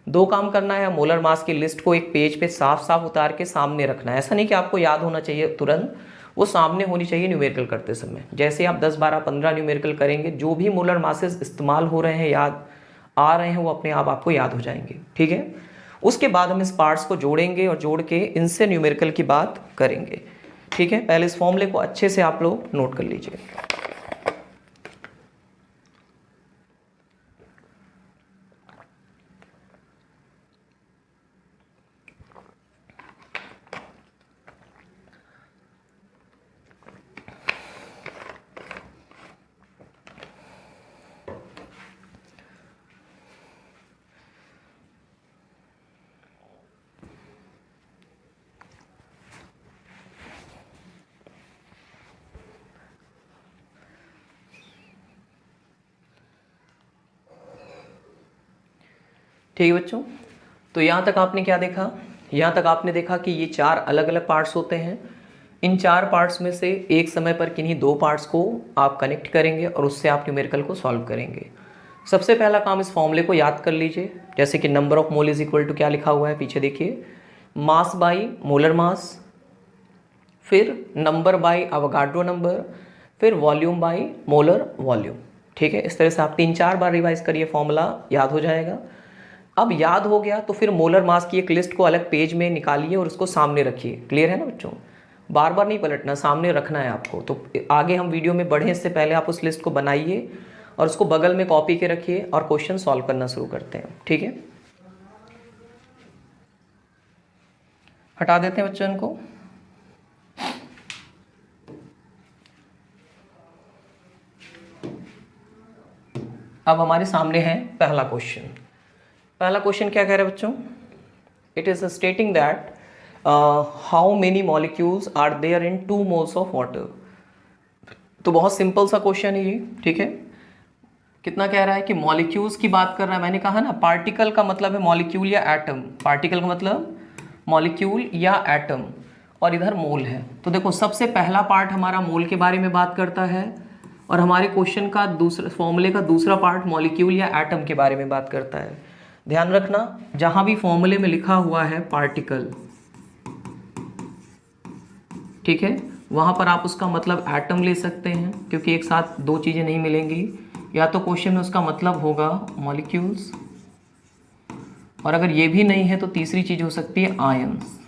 2 काम करना है, मोलर मास की लिस्ट को एक पेज पे साफ साफ उतार के सामने रखना है। ऐसा नहीं कि आपको याद होना चाहिए तुरंत, वो सामने होनी चाहिए न्यूमेरिकल करते समय। जैसे आप 10 12 15 न्यूमेरिकल करेंगे, जो भी मोलर मासेस इस्तेमाल हो रहे हैं, याद आ रहे हैं, वो अपने आप आपको याद हो जाएंगे। ठीक है, उसके बाद हम इस पार्ट्स को जोड़ेंगे और जोड़ के इनसे न्यूमेरिकल की बात करेंगे। ठीक है, पहले इस फॉर्मूले को अच्छे से आप लोग नोट कर लीजिए। ठीक है बच्चों, तो यहाँ तक आपने क्या देखा? यहाँ तक आपने देखा कि ये 4 अलग अलग पार्ट्स होते हैं। इन 4 पार्ट्स में से एक समय पर किन्हीं 2 पार्ट्स को आप कनेक्ट करेंगे और उससे आप न्यूमेरिकल को सॉल्व करेंगे। सबसे पहला काम, इस फॉर्मूले को याद कर लीजिए। जैसे कि number of mole is equal to क्या लिखा हुआ है पीछे देखिए, मास बाई मोलर मास, फिर नंबर बाई अवोगाड्रो नंबर, फिर वॉल्यूम बाई मोलर वॉल्यूम। ठीक है, इस तरह से आप 3-4 बार रिवाइज करिए, फॉर्मूला याद हो जाएगा। अब याद हो गया तो फिर मोलर मास की एक लिस्ट को अलग पेज में निकालिए और उसको सामने रखिए। क्लियर है ना बच्चों? बार बार नहीं पलटना, सामने रखना है आपको। तो आगे हम वीडियो में बढ़ें इससे पहले आप उस लिस्ट को बनाइए और उसको बगल में कॉपी के रखिए और क्वेश्चन सॉल्व करना शुरू करते हैं। ठीक है, हटा देते हैं बच्चों इनको। अब हमारे सामने है पहला क्वेश्चन। पहला क्वेश्चन क्या कह रहा है बच्चों? It is stating that how many molecules are there in 2 moles of water. तो बहुत सिंपल सा क्वेश्चन है ये। ठीक है, कितना कह रहा है कि मॉलिक्यूल्स की बात कर रहा है। मैंने कहा ना, पार्टिकल का मतलब है मॉलिक्यूल या एटम, पार्टिकल का मतलब मॉलिक्यूल या एटम, और इधर मोल है। तो देखो, सबसे पहला पार्ट हमारा मोल के बारे में बात करता है, और हमारे क्वेश्चन का दूसरा फॉर्मूले का दूसरा पार्ट मॉलिक्यूल या एटम के बारे में बात करता है। ध्यान रखना, जहां भी फॉर्मूले में लिखा हुआ है पार्टिकल, ठीक है, वहां पर आप उसका मतलब एटम ले सकते हैं, क्योंकि एक साथ 2 चीजें नहीं मिलेंगी। या तो क्वेश्चन में उसका मतलब होगा मॉलिक्यूल्स, और अगर ये भी नहीं है तो तीसरी चीज हो सकती है आयंस।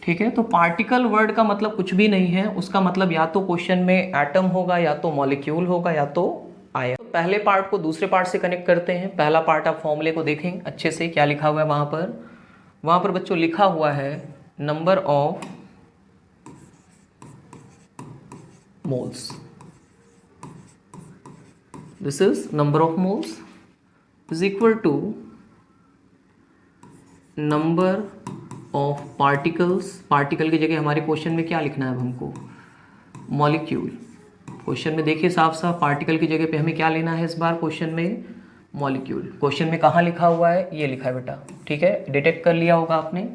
ठीक है, तो पार्टिकल वर्ड का मतलब कुछ भी नहीं है, उसका मतलब या तो क्वेश्चन में एटम होगा, या तो मॉलिक्यूल होगा, या तो आयन। तो पहले पार्ट को दूसरे पार्ट से कनेक्ट करते हैं। पहला पार्ट आप फॉर्मूले को देखें अच्छे से, क्या लिखा हुआ है वहां पर बच्चों लिखा हुआ है number of moles. This is number of moles is equal to number of particles. Particle की जगह हमारे क्वेश्चन में क्या लिखना है हमको? मॉलिक्यूल। क्वेश्चन में देखिए साफ साफ, पार्टिकल की जगह पे हमें क्या लेना है इस बार क्वेश्चन में? मॉलिक्यूल। क्वेश्चन में कहाँ लिखा हुआ है? ये लिखा है बेटा। ठीक है, डिटेक्ट कर लिया होगा आपने।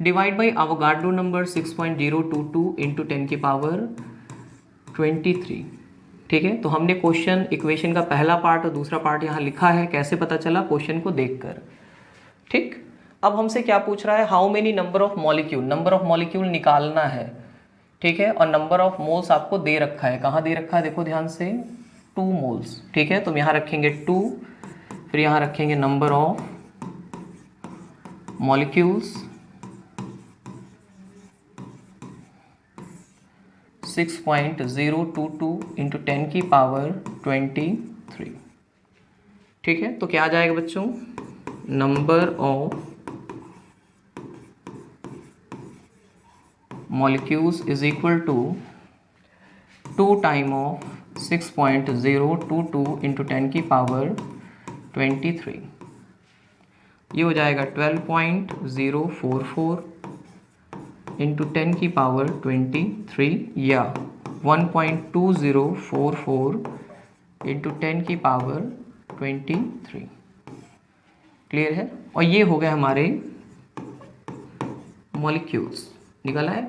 Divide by Avogadro number 6.022 into 10 की पावर 23। ठीक है, तो हमने क्वेश्चन इक्वेशन का पहला पार्ट और दूसरा पार्ट यहाँ लिखा है। कैसे पता चला? क्वेश्चन को देखकर। ठीक, अब हमसे क्या पूछ रहा है? How many number of molecule. Number of molecule निकालना है। ठीक है, और नंबर ऑफ मोल्स आपको दे रखा है। कहाँ दे रखा है? देखो ध्यान से, 2 मोल्स। ठीक है, तो हम यहाँ रखेंगे 2, फिर यहाँ रखेंगे नंबर ऑफ मॉलिक्यूल्स 6.022 इंटू 10 की पावर 23। ठीक है, तो क्या आ जाएगा बच्चों, number of molecules is equal to 2 time of 6.022 into 10 की पावर 23। ये हो जाएगा 12.044 इंटू 10 की पावर 23 या 1.2044 इंटू 10 की पावर 23। क्लियर है। और ये हो गए हमारे मॉलिक्यूल्स, निकला है।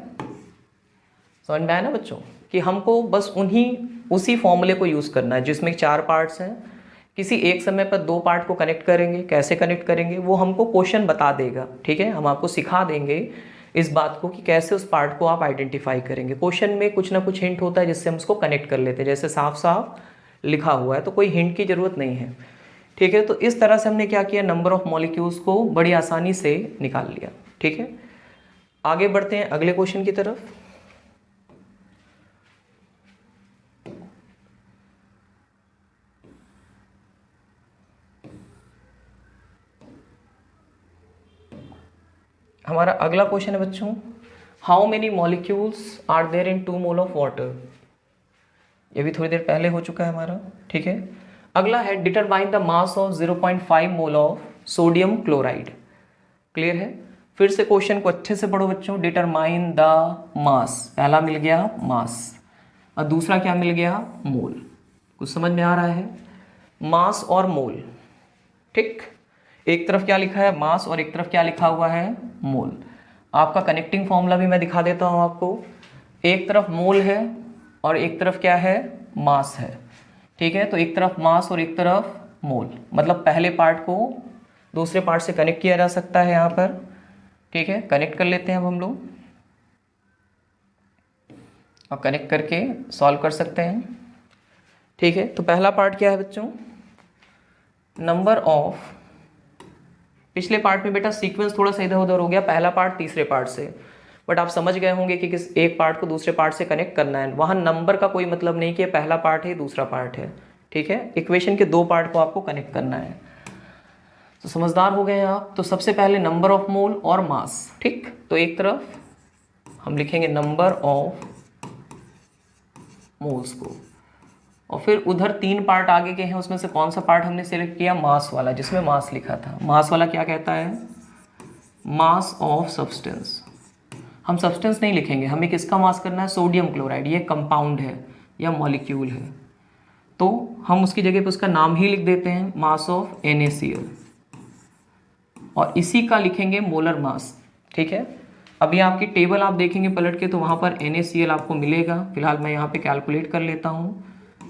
समझ में आया ना बच्चों कि हमको बस उसी फॉर्मूले को यूज़ करना है जिसमें 4 पार्ट्स हैं। किसी एक समय पर 2 पार्ट को कनेक्ट करेंगे, कैसे कनेक्ट करेंगे वो हमको क्वेश्चन बता देगा। ठीक है, हम आपको सिखा देंगे इस बात को कि कैसे उस पार्ट को आप आइडेंटिफाई करेंगे। क्वेश्चन में कुछ ना कुछ हिंट होता है जिससे हम उसको कनेक्ट कर लेते हैं, जैसे साफ साफ लिखा हुआ है तो कोई हिंट की ज़रूरत नहीं है। ठीक है, तो इस तरह से हमने क्या किया, नंबर ऑफ मॉलिक्यूल्स को बड़ी आसानी से निकाल लिया। ठीक है, आगे बढ़ते हैं अगले क्वेश्चन की तरफ। हमारा अगला क्वेश्चन है बच्चों, how many molecules are there in 2 mole of water. ये भी थोड़ी देर पहले हो चुका है हमारा। ठीक है, अगला है determine the mass of 0.5 mole of sodium chloride. Clear है, फिर से क्वेश्चन को अच्छे से पढ़ो बच्चों। डिटरमाइन द मास, पहला मिल गया मास और दूसरा क्या मिल गया, मोल। कुछ समझ में आ रहा है, मास और मोल। ठीक, एक तरफ क्या लिखा है मास और एक तरफ क्या लिखा हुआ है मोल। आपका कनेक्टिंग फॉर्मूला भी मैं दिखा देता हूँ आपको। एक तरफ मोल है और एक तरफ क्या है, मास है। ठीक है, तो एक तरफ मास और एक तरफ मोल, मतलब पहले पार्ट को दूसरे पार्ट से कनेक्ट किया जा सकता है यहाँ पर। ठीक है, कनेक्ट कर लेते हैं अब हम लोग और कनेक्ट करके सॉल्व कर सकते हैं। ठीक है, तो पहला पार्ट क्या है बच्चों, नंबर ऑफ, पिछले पार्ट में बेटा सीक्वेंस थोड़ा सा इधर उधर हो गया, पहला पार्ट तीसरे पार्ट से, बट आप समझ गए होंगे कि किस एक पार्ट को दूसरे पार्ट से कनेक्ट करना है। वहाँ नंबर का कोई मतलब नहीं कि पहला पार्ट है दूसरा पार्ट है। ठीक है, इक्वेशन के 2 पार्ट को आपको कनेक्ट करना है। तो समझदार हो गए हैं आप। तो सबसे पहले नंबर ऑफ मोल और मास। ठीक, तो एक तरफ हम लिखेंगे नंबर ऑफ मोल्स को, और फिर उधर 3 पार्ट आगे के हैं, उसमें से कौन सा पार्ट हमने सेलेक्ट किया, मास वाला, जिसमें मास लिखा था। मास वाला क्या कहता है, मास ऑफ सब्सटेंस। हम सब्सटेंस नहीं लिखेंगे, हमें किसका मास करना है, सोडियम क्लोराइड। ये कंपाउंड है या मॉलिक्यूल है, तो हम उसकी जगह पे उसका नाम ही लिख देते हैं, मास ऑफ NaCl, और इसी का लिखेंगे मोलर मास। ठीक है, अभी आपकी टेबल आप देखेंगे पलट के तो वहाँ पर NaCl आपको मिलेगा। फिलहाल मैं यहाँ पे कैलकुलेट कर लेता हूँ।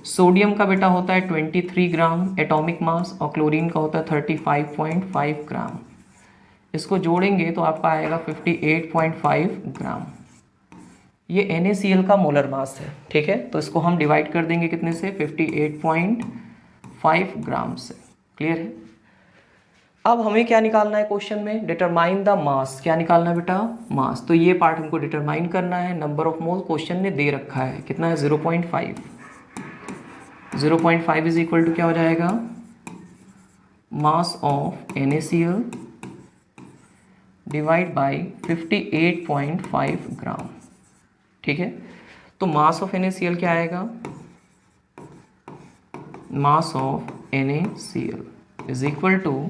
सोडियम का बेटा होता है 23 ग्राम एटॉमिक मास और क्लोरीन का होता है 35.5 ग्राम। इसको जोड़ेंगे तो आपका आएगा 58.5 ग्राम। ये NaCl का मोलर मास है। ठीक है, तो इसको हम डिवाइड कर देंगे कितने से, 58.5 ग्राम से। क्लियर है। अब हमें क्या निकालना है क्वेश्चन में, डिटरमाइन द मास। क्या निकालना है बेटा, मास। तो ये पार्ट हमको डिटरमाइन करना है। नंबर ऑफ मोल क्वेश्चन में दे रखा है, कितना है, 0.5। 0.5 इज इक्वल टू क्या हो जाएगा, mass of NaCl divide by 58.5 gram. ठीक है, तो मास ऑफ NaCl क्या आएगा, mass of NaCl is equal to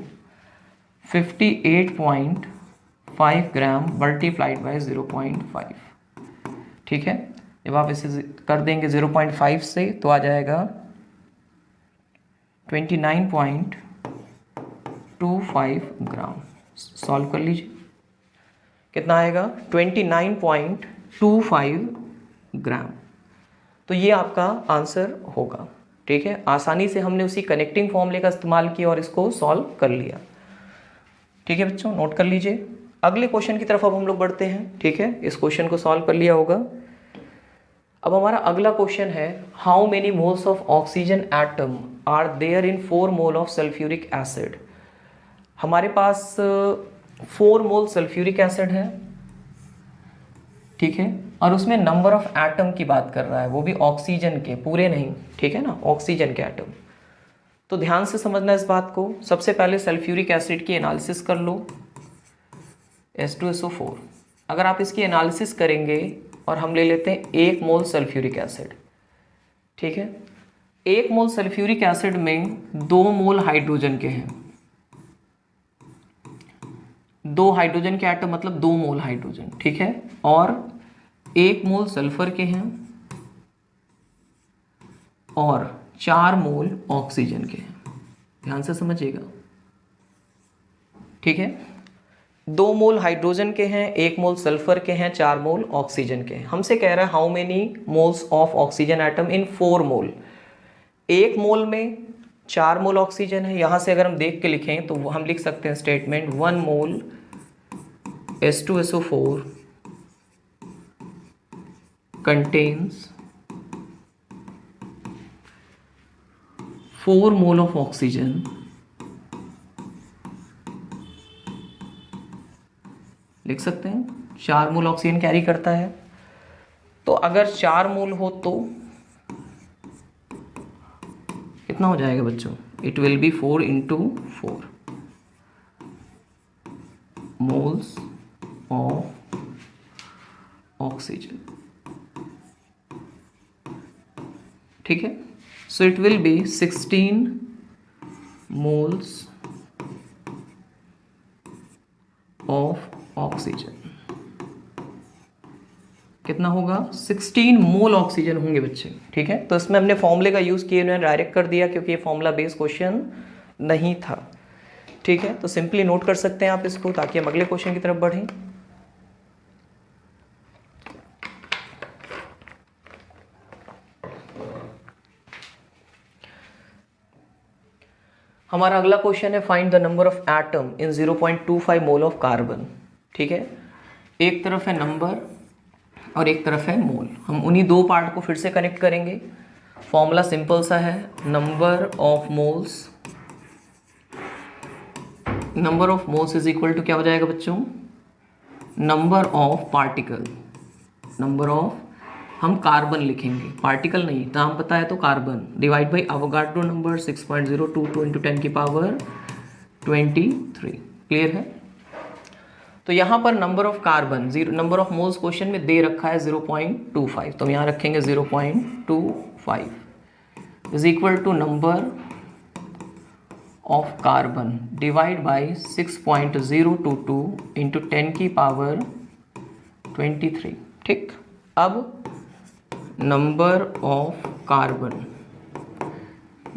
58.5 gram multiplied by 0.5। ठीक है, जब आप इसे कर देंगे 0.5 से तो आ जाएगा 29.25 ग्राम। सॉल्व कर लीजिए, कितना आएगा, 29.25 ग्राम। तो ये आपका आंसर होगा। ठीक है, आसानी से हमने उसी कनेक्टिंग फॉर्मूले का इस्तेमाल किया और इसको सॉल्व कर लिया। ठीक है बच्चों, नोट कर लीजिए। अगले क्वेश्चन की तरफ अब हम लोग बढ़ते हैं। ठीक है, इस क्वेश्चन को सॉल्व कर लिया होगा। अब हमारा अगला क्वेश्चन है, how many moles of oxygen atom are there in 4 mole of sulphuric acid. हमारे पास 4 मोल सल्फ्यूरिक एसिड है, ठीक है, और उसमें नंबर ऑफ एटम की बात कर रहा है, वो भी ऑक्सीजन के, पूरे नहीं, ठीक है ना, ऑक्सीजन के एटम। तो ध्यान से समझना इस बात को। सबसे पहले सल्फ्यूरिक एसिड की एनालिसिस कर लो, H2SO4। अगर आप इसकी एनालिसिस करेंगे और हम ले लेते हैं 1 मोल सल्फ्यूरिक एसिड, ठीक है, 1 मोल सल्फ्यूरिक एसिड में 2 मोल हाइड्रोजन के हैं, 2 हाइड्रोजन के एटम मतलब 2 मोल हाइड्रोजन, ठीक है, और 1 मोल सल्फर के हैं और 4 मोल ऑक्सीजन के हैं। ध्यान से समझिएगा, ठीक है, 2 मोल हाइड्रोजन के हैं, 1 मोल सल्फर के हैं, 4 मोल ऑक्सीजन के हैं। हमसे कह रहा है how many moles of oxygen atom in 4 मोल। 1 मोल में 4 मोल ऑक्सीजन है। यहां से अगर हम देख के लिखें तो हम लिख सकते हैं statement 1 mole H2SO4 contains 4 mole of oxygen लिख सकते हैं, 4 मोल ऑक्सीजन कैरी करता है। तो अगर 4 मोल हो तो कितना हो जाएगा बच्चों? It will B 4 into 4 moles of oxygen, ठीक है। So it will B 16 moles of oxygen. कितना होगा? 16 मोल ऑक्सीजन होंगे बच्चे, ठीक है। तो इसमें हमने फॉर्मूले का यूज किए, उन्होंने डायरेक्ट कर दिया क्योंकि ये फॉर्मूला बेस्ड क्वेश्चन नहीं था, ठीक है। तो सिंपली नोट कर सकते हैं आप इसको ताकि हम अगले क्वेश्चन की तरफ बढ़ें। हमारा अगला क्वेश्चन है find the number of atom in 0.25 mole of carbon, ठीक है। एक तरफ है नंबर और एक तरफ है मोल। हम उन्हीं दो पार्ट को फिर से कनेक्ट करेंगे। फॉर्मूला सिंपल सा है, number of moles is equal to क्या हो जाएगा बच्चों? Number of particle. Number of, हम कार्बन लिखेंगे, पार्टिकल नहीं, नाम पता है तो carbon, divide by Avogadro number 6.022 into 10 की पावर 23। क्लियर है? तो यहाँ पर number of carbon, number of moles question में दे रखा है 0.25, तो हम यहाँ रखेंगे 0.25 is equal to number of carbon divide by 6.022 into 10 की पावर 23, ठीक। अब number of carbon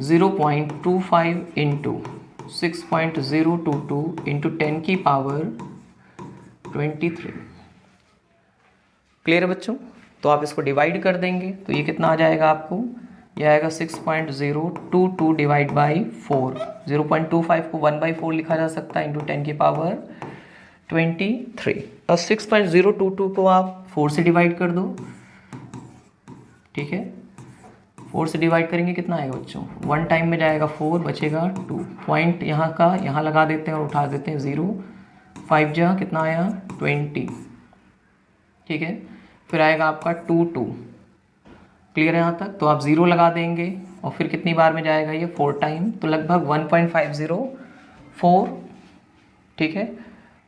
0.25 into 6.022 into 10 की पावर 23। क्लियर है बच्चों? तो आप इसको डिवाइड कर देंगे तो ये कितना आ जाएगा आपको? ये आएगा 6.022 डिवाइड बाई 4। 0.25 को 1/4 लिखा जा सकता है इंटू 10 की पावर 23। और 6.022 को आप 4 से डिवाइड कर दो, ठीक है। 4 से डिवाइड करेंगे कितना आएगा बच्चों? 1 टाइम में जाएगा 4, बचेगा 2। पॉइंट यहाँ का यहाँ लगा देते हैं और उठा देते हैं 0। 5 जा कितना आया? 20, ठीक है। फिर आएगा आपका 2। क्लियर है यहाँ तक? तो आप 0 लगा देंगे और फिर कितनी बार में जाएगा ये? 4 टाइम, तो लगभग 1.504, ठीक है।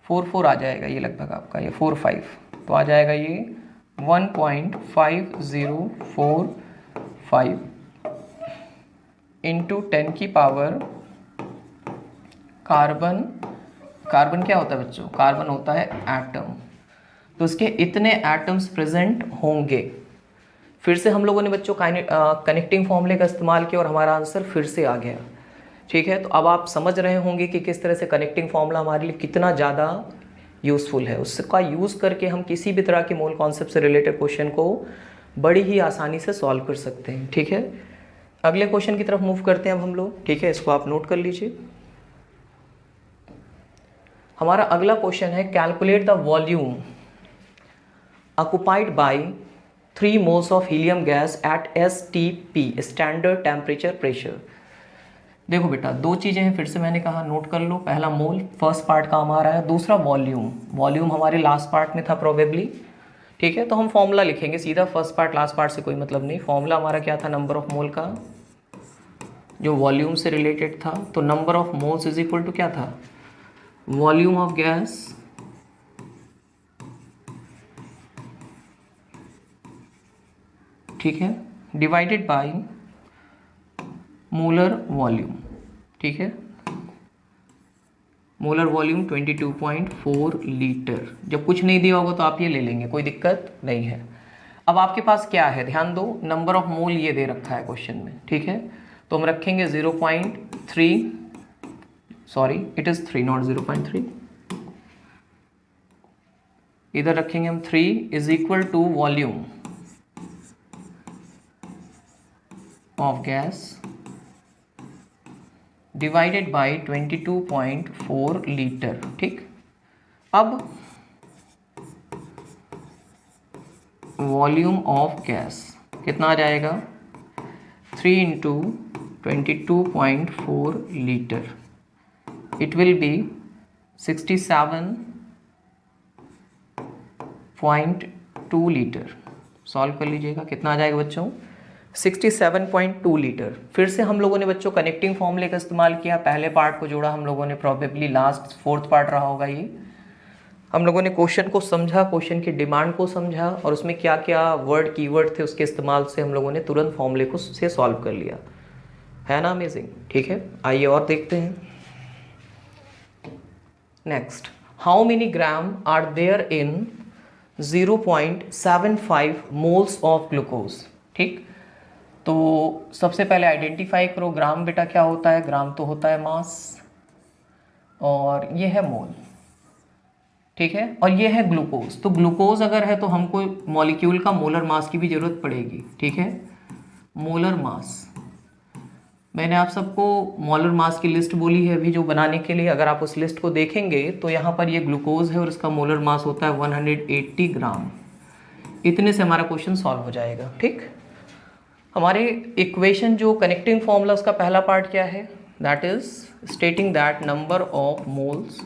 4 आ जाएगा ये लगभग आपका, ये 4 तो आ जाएगा ये 1.5045 इंटू 10 की पावर कार्बन। कार्बन क्या होता है बच्चों? कार्बन होता है एटम। तो इसके इतने एटम्स प्रेजेंट होंगे। फिर से हम लोगों ने बच्चों कनेक्टिंग फॉर्मूले का इस्तेमाल किया और हमारा आंसर फिर से आ गया, ठीक है। तो अब आप समझ रहे होंगे कि किस तरह से कनेक्टिंग फॉर्मूला हमारे लिए कितना ज़्यादा यूज़फुल है। उसका यूज़ करके हम किसी भी तरह के मोल कॉन्सेप्ट से रिलेटेड क्वेश्चन को बड़ी ही आसानी से सॉल्व कर सकते हैं, ठीक है। अगले क्वेश्चन की तरफ मूव करते हैं अब हम लोग, ठीक है। इसको आप नोट कर लीजिए। हमारा अगला क्वेश्चन है calculate the volume occupied by 3 moles of helium gas at STP standard temperature pressure. देखो बेटा, दो चीज़ें हैं, फिर से मैंने कहा नोट कर लो। पहला मोल, फर्स्ट पार्ट काम आ रहा है। दूसरा वॉल्यूम, वॉल्यूम हमारे लास्ट पार्ट में था प्रोबेबली, ठीक है। तो हम फॉर्मूला लिखेंगे सीधा, फर्स्ट पार्ट लास्ट पार्ट से कोई मतलब नहीं। फॉर्मूला हमारा क्या था, नंबर ऑफ मोल का, जो वॉल्यूम से रिलेटेड था। तो number of moles is equal to क्या था, वॉल्यूम ऑफ गैस ठीक है, डिवाइडेड बाय मोलर वॉल्यूम, ठीक है। Molar volume 22.4 litre. जब कुछ नहीं दिया होगा तो आप ये ले लेंगे, कोई दिक्कत नहीं है। अब आपके पास क्या है, ध्यान दो, नंबर ऑफ मोल ये दे रखा है क्वेश्चन में, ठीक है। तो हम रखेंगे 0.3, सॉरी इट इज़ 3 नॉट 0.3, इधर रखेंगे हम 3 is equal to volume of gas divided by 22.4 litre, ठीक। अब वॉल्यूम ऑफ गैस कितना आ जाएगा, 3 into 22.4 litre, it will be 67.2 litre. Solve कर लीजिएगा, कितना आ जाएगा बच्चों, 67.2 लीटर। फिर से हम लोगों ने बच्चों कनेक्टिंग फॉर्मूले का इस्तेमाल किया, पहले पार्ट को जोड़ा हम लोगों ने, प्रोबेबली लास्ट फोर्थ पार्ट रहा होगा ये। हम लोगों ने क्वेश्चन को समझा, क्वेश्चन की डिमांड को समझा, और उसमें क्या क्या वर्ड कीवर्ड थे उसके इस्तेमाल से हम लोगों ने तुरंत फॉर्मूले को से सॉल्व कर लिया, है ना अमेजिंग, ठीक है। आइए और देखते हैं। Next, how many gram are there in 0.75 moles of glucose, ठीक। तो सबसे पहले आइडेंटिफाई करो, ग्राम बेटा क्या होता है, ग्राम तो होता है मास, और ये है मोल, ठीक है। और ये है ग्लूकोज। तो ग्लूकोज अगर है तो हमको मॉलिक्यूल का मोलर मास की भी जरूरत पड़ेगी, ठीक है। मोलर मास, मैंने आप सबको मोलर मास की लिस्ट बोली है अभी जो बनाने के लिए। अगर आप उस लिस्ट को देखेंगे तो यहाँ पर ये ग्लूकोज है और इसका मोलर मास होता है 180 ग्राम। इतने से हमारा क्वेश्चन सॉल्व हो जाएगा, ठीक। हमारे इक्वेशन जो कनेक्टिंग फॉर्मूला उसका पहला पार्ट क्या है, that is stating that number of moles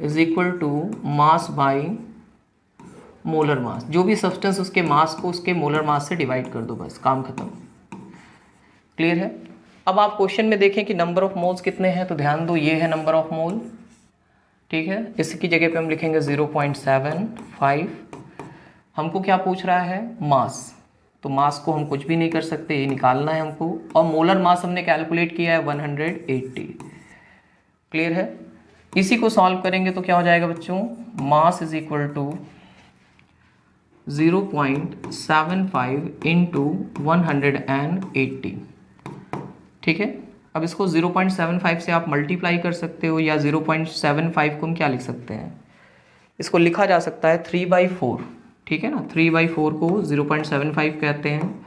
is equal to mass by molar mass. जो भी सब्सटेंस उसके मास को उसके मोलर मास से डिवाइड कर दो, बस काम खत्म। क्लियर है। अब आप क्वेश्चन में देखें कि नंबर ऑफ मोल्स कितने हैं, तो ध्यान दो ये है नंबर ऑफ मोल, ठीक है। इसकी जगह पे हम लिखेंगे 0.75। हमको क्या पूछ रहा है, मास। तो मास को हम कुछ भी नहीं कर सकते, ये निकालना है हमको, और मोलर मास हमने कैलकुलेट किया है 180। क्लियर है। इसी को सॉल्व करेंगे तो क्या हो जाएगा बच्चों, mass is equal to 0.75 into 180, ठीक है। अब इसको 0.75 से आप मल्टीप्लाई कर सकते हो, या 0.75 को हम क्या लिख सकते हैं, इसको लिखा जा सकता है 3/4, ठीक है ना। 3/4 को 0.75 कहते हैं,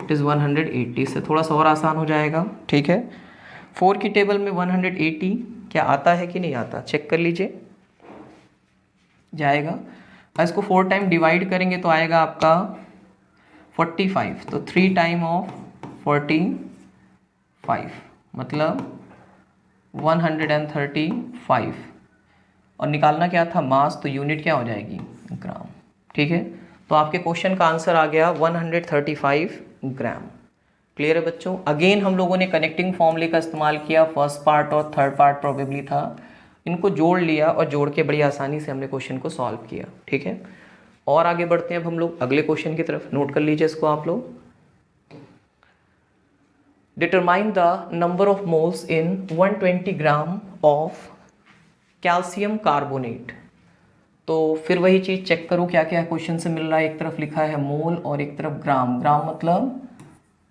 इट इज़ 180। से थोड़ा सा और आसान हो जाएगा, ठीक है। 4 की टेबल में 180 क्या आता है कि नहीं आता, चेक कर लीजिए, जाएगा। और इसको 4 टाइम डिवाइड करेंगे तो आएगा आपका 45। तो 3 टाइम ऑफ 45 मतलब 135। और निकालना क्या था, मास, तो यूनिट क्या हो जाएगी, ग्राम, ठीक है। तो आपके क्वेश्चन का आंसर आ गया 135 ग्राम। क्लियर है बच्चों। अगेन हम लोगों ने कनेक्टिंग फॉर्मूले का इस्तेमाल किया, फर्स्ट पार्ट और थर्ड पार्ट प्रोबेबली था, इनको जोड़ लिया और जोड़ के बड़ी आसानी से हमने क्वेश्चन को सॉल्व किया, ठीक है। और आगे बढ़ते हैं अब हम लोग अगले क्वेश्चन की तरफ। नोट कर लीजिए इसको आप लोग। Determine the number of moles in 120 gram of calcium carbonate. तो फिर वही चीज़ चेक करो क्या क्या क्वेश्चन से मिल रहा है। एक तरफ लिखा है मोल और एक तरफ ग्राम। ग्राम मतलब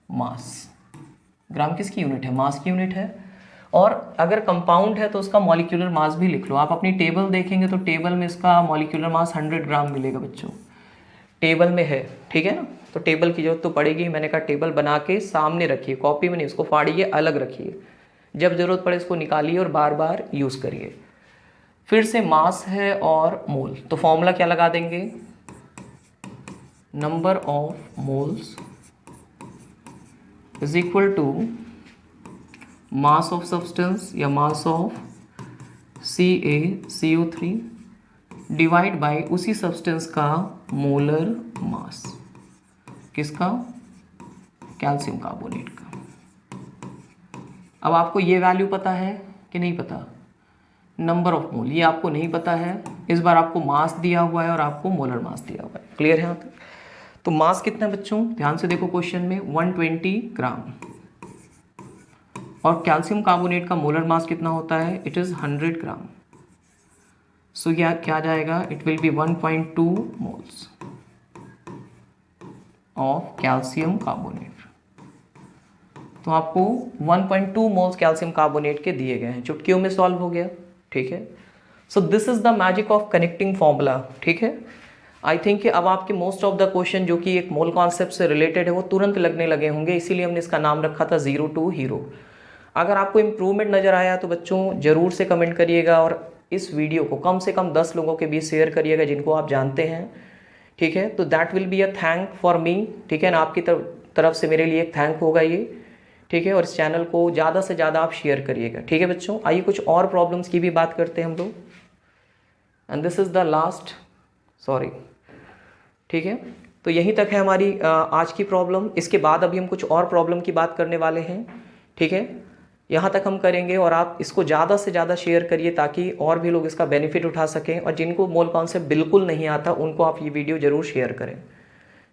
मास, ग्राम किसकी यूनिट है, मास की यूनिट है। और अगर कंपाउंड है तो उसका मॉलिक्यूलर मास भी लिख लो। आप अपनी टेबल देखेंगे तो टेबल में इसका मॉलिक्यूलर मास 100 ग्राम मिलेगा बच्चों, टेबल में है, ठीक है ना। तो टेबल की जरूरत तो पड़ेगी, मैंने कहा टेबल बना के सामने रखिए, कॉपी में नहीं, उसको फाड़िए, अलग रखिए, जब जरूरत पड़े इसको निकालिए और बार बार यूज़ करिए। फिर से मास है और मोल, तो फॉर्मूला क्या लगा देंगे, number of moles is equal to mass of substance या mass of CaCO3 divide by उसी सब्सटेंस का मोलर मास। किसका? कैल्शियम कार्बोनेट का। अब आपको ये वैल्यू पता है कि नहीं पता? नंबर ऑफ मोल, ये आपको नहीं पता है। इस बार आपको मास दिया हुआ है और आपको मोलर मास दिया हुआ है। क्लियर है यहाँ तक? तो मास कितना है बच्चों? ध्यान से देखो क्वेश्चन में, 120 ग्राम। और कैल्शियम कार्बोनेट का मोलर मास कितना होता है? इट इज़ 100 ग्राम। सो यह क्या जाएगा? It will B 1.2 moles of calcium carbonate. तो आपको 1.2 मोल्स कैल्शियम कार्बोनेट के दिए गए हैं। चुटकियों में सॉल्व हो गया। ठीक है। सो this is the magic of connecting formula. ठीक है। आई थिंक कि अब आपके मोस्ट ऑफ द क्वेश्चन जो कि एक मोल कॉन्सेप्ट से रिलेटेड है वो तुरंत लगने लगे होंगे, इसीलिए हमने इसका नाम रखा था जीरो टू हीरो। अगर आपको इम्प्रूवमेंट नज़र आया तो बच्चों ज़रूर से कमेंट करिएगा और इस वीडियो को कम से कम 10 लोगों के बीच शेयर करिएगा जिनको आप जानते हैं। ठीक है। तो that will be a thank for me. ठीक है ना, आपकी तरफ से मेरे लिए एक थैंक होगा ये। ठीक है। और इस चैनल को ज़्यादा से ज़्यादा आप शेयर करिएगा। ठीक है बच्चों, आइए कुछ और प्रॉब्लम्स की भी बात करते हैं हम लोग। And this is the last, sorry. ठीक है। तो यहीं तक है हमारी आज की प्रॉब्लम। इसके बाद अभी हम कुछ और प्रॉब्लम की बात करने वाले हैं। ठीक है। यहाँ तक हम करेंगे और आप इसको ज़्यादा से ज़्यादा शेयर करिए ताकि और भी लोग इसका बेनिफिट उठा सकें, और जिनको मोल कॉन्सेप्ट बिल्कुल नहीं आता उनको आप ये वीडियो ज़रूर शेयर करें।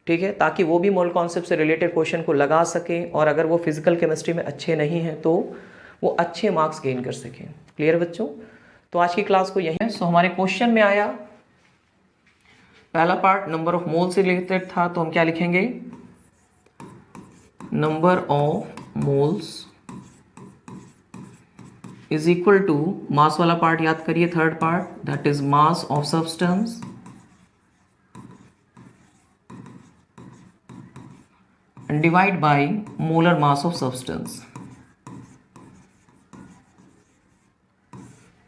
ठीक है, ताकि वो भी मोल कॉन्सेप्ट से रिलेटेड क्वेश्चन को लगा सकें, और अगर वो फिजिकल केमिस्ट्री में अच्छे नहीं हैं तो वो अच्छे मार्क्स गेन कर सकें। क्लियर बच्चों? तो आज की क्लास को यही है। सो हमारे क्वेश्चन में आया पहला पार्ट नंबर ऑफ मोल से रिलेटेड था, तो हम क्या लिखेंगे? Number of moles is equal to, mass वाला पार्ट याद करिए, third part, that is mass of substance and divide by molar mass of substance।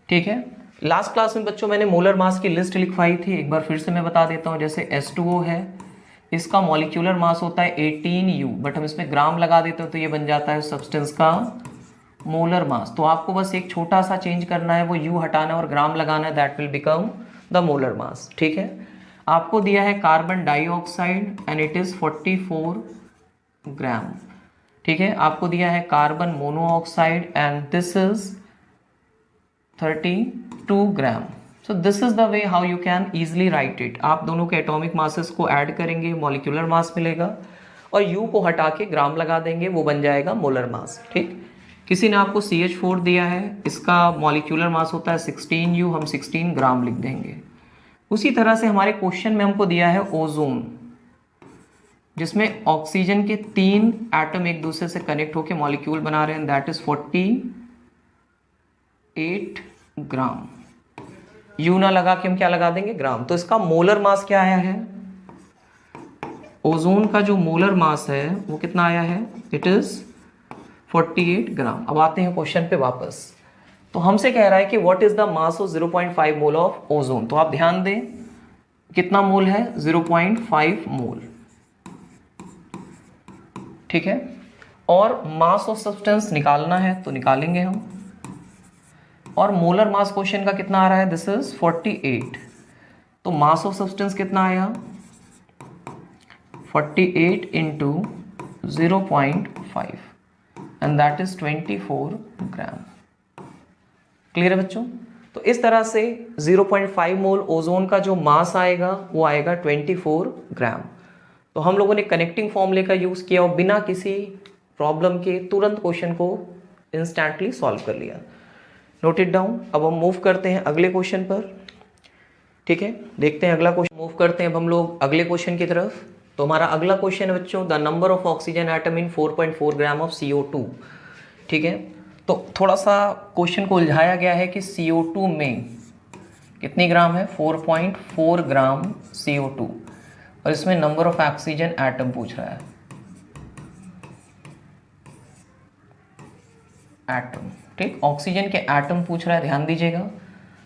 ठीक है। लास्ट क्लास में बच्चों मैंने मोलर मास की लिस्ट लिखवाई थी, एक बार फिर से मैं बता देता हूँ। जैसे H2O है, इसका मॉलिक्यूलर मास होता है 18U, बट हम इसमें ग्राम लगा देते हैं तो ये बन जाता है सब्सटेंस का मोलर मास। तो आपको बस एक छोटा सा चेंज करना है, वो U हटाना है और ग्राम लगाना है, that will become the molar मास। ठीक है। आपको दिया है carbon dioxide and it is 44 ग्राम। ठीक है। आपको दिया है carbon monoxide and this is 32 gram. So this is the way how you can easily right it. आप दोनों के एटॉमिक मासेस को ऐड करेंगे, मॉलिक्यूलर मास मिलेगा, और यू को हटा के ग्राम लगा देंगे, वो बन जाएगा मोलर मास। ठीक। किसी ने आपको CH4 दिया है, इसका मॉलिक्यूलर मास होता है 16U, हम 16 ग्राम लिख देंगे। उसी तरह से हमारे क्वेश्चन में हमको दिया है ओजोन, जिसमें ऑक्सीजन के 3 एटम एक दूसरे से कनेक्ट होकर मॉलिक्यूल बना रहे हैं, दैट इज 48 ग्राम। यू ना लगा के हम क्या लगा देंगे? ग्राम। तो इसका मोलर मास क्या आया है? ओजोन का जो मोलर मास है वो कितना आया है? इट इज 48 ग्राम। अब आते हैं क्वेश्चन पे वापस। तो हमसे कह रहा है कि what is the mass of 0.5 mole of ozone. तो आप ध्यान दें, कितना मोल है? 0.5 मोल। ठीक है। और मास ऑफ सब्सटेंस निकालना है तो निकालेंगे हम, और मोलर मास क्वेश्चन का कितना आ रहा है? This is 48। तो मास ऑफ सब्सटेंस कितना आया? 48 into 0.5 and that is 24 gram. Clear है बच्चों? तो इस तरह से 0.5 मोल ओजोन का जो मास आएगा वो आएगा 24 ग्राम। तो हम लोगों ने कनेक्टिंग फॉर्मूले का यूज़ किया और बिना किसी प्रॉब्लम के तुरंत क्वेश्चन को इंस्टेंटली सॉल्व कर लिया। Note it down. अब हम मूव करते हैं अगले क्वेश्चन पर। ठीक है, देखते हैं अगला क्वेश्चन। मूव करते हैं अब हम लोग अगले क्वेश्चन की तरफ। तो हमारा अगला क्वेश्चन है बच्चों, the number of oxygen atom in 4.4 gram of CO2। ठीक है। तो थोड़ा सा क्वेश्चन को उलझाया गया है कि CO2 में कितनी ग्राम है? 4.4 ग्राम CO2, और इसमें नंबर ऑफ ऑक्सीजन एटम पूछ रहा है। एटम, ठीक, ऑक्सीजन के एटम पूछ रहा है, ध्यान दीजिएगा।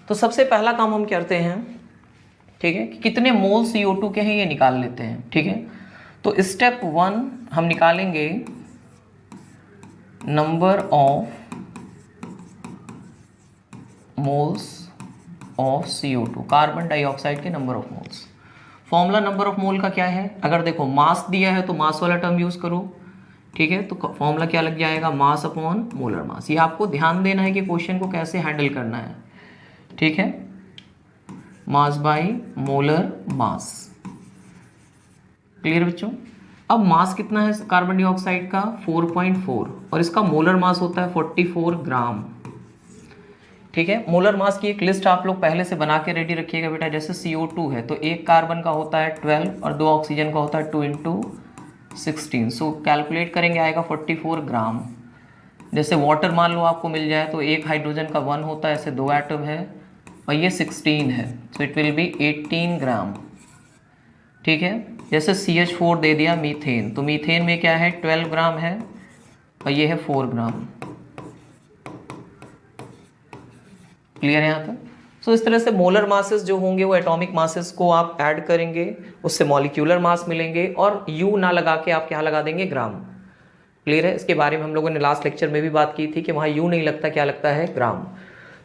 तो सबसे पहला काम हम करते हैं, ठीक है, कि कितने मोल CO2 के हैं ये निकाल लेते हैं। ठीक है। तो स्टेप 1 हम निकालेंगे number of moles of CO2, carbon dioxide के number of moles. Formula number of mole का क्या है, अगर देखो मास दिया है तो मास वाला टर्म यूज करो, ठीक है। तो फॉर्मूला क्या लग जाएगा, मास अपॉन मोलर मास। ये आपको ध्यान देना है कि क्वेश्चन को कैसे हैंडल करना है, ठीक है। Mass by molar mass, clear बच्चों। अब मास कितना है कार्बन डाइऑक्साइड का, 4.4, और इसका मोलर मास होता है 44 ग्राम, ठीक है। मोलर मास की एक लिस्ट आप लोग पहले से बना के रेडी रखिएगा बेटा। जैसे CO2 है तो एक कार्बन का होता है 12 और 2 ऑक्सीजन का होता है 2 × 16, सो कैलकुलेट करेंगे आएगा 44 ग्राम। जैसे वाटर मान लो आपको मिल जाए तो एक हाइड्रोजन का 1 होता है, ऐसे 2 एटम है और ये 16 है, सो इट विल बी 18 ग्राम, ठीक है। जैसे CH4 दे दिया मीथेन, तो मीथेन में क्या है 12 ग्राम है और ये है 4 ग्राम, क्लियर है यहाँ तक। सो इस तरह से मोलर मासेस जो होंगे वो एटॉमिक मासेस को आप ऐड करेंगे, उससे मॉलिक्यूलर मास मिलेंगे और यू ना लगा के आप क्या लगा देंगे, ग्राम, क्लियर है। इसके बारे में हम लोगों ने लास्ट लेक्चर में भी बात की थी कि वहाँ यू नहीं लगता, क्या लगता है, ग्राम।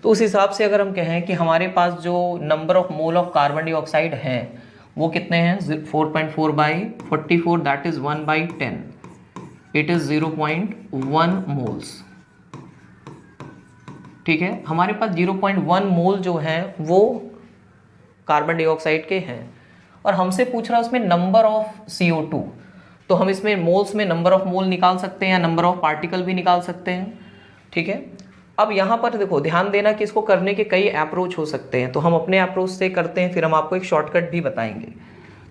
तो उस हिसाब से अगर हम कहें कि हमारे पास जो number of mole of carbon dioxide है वो कितने हैं, 4.4 by 44, that is 1/10, it is 0.1 moles, ठीक है। हमारे पास 0.1 मोल जो है वो कार्बन डाइऑक्साइड के हैं और हमसे पूछ रहा है उसमें नंबर ऑफ CO2, तो हम इसमें मोल्स में नंबर ऑफ मोल निकाल सकते हैं या नंबर ऑफ पार्टिकल भी निकाल सकते हैं, ठीक है। अब यहाँ पर देखो ध्यान देना कि इसको करने के कई अप्रोच हो सकते हैं, तो हम अपने अप्रोच से करते हैं, फिर हम आपको एक शॉर्टकट भी बताएंगे।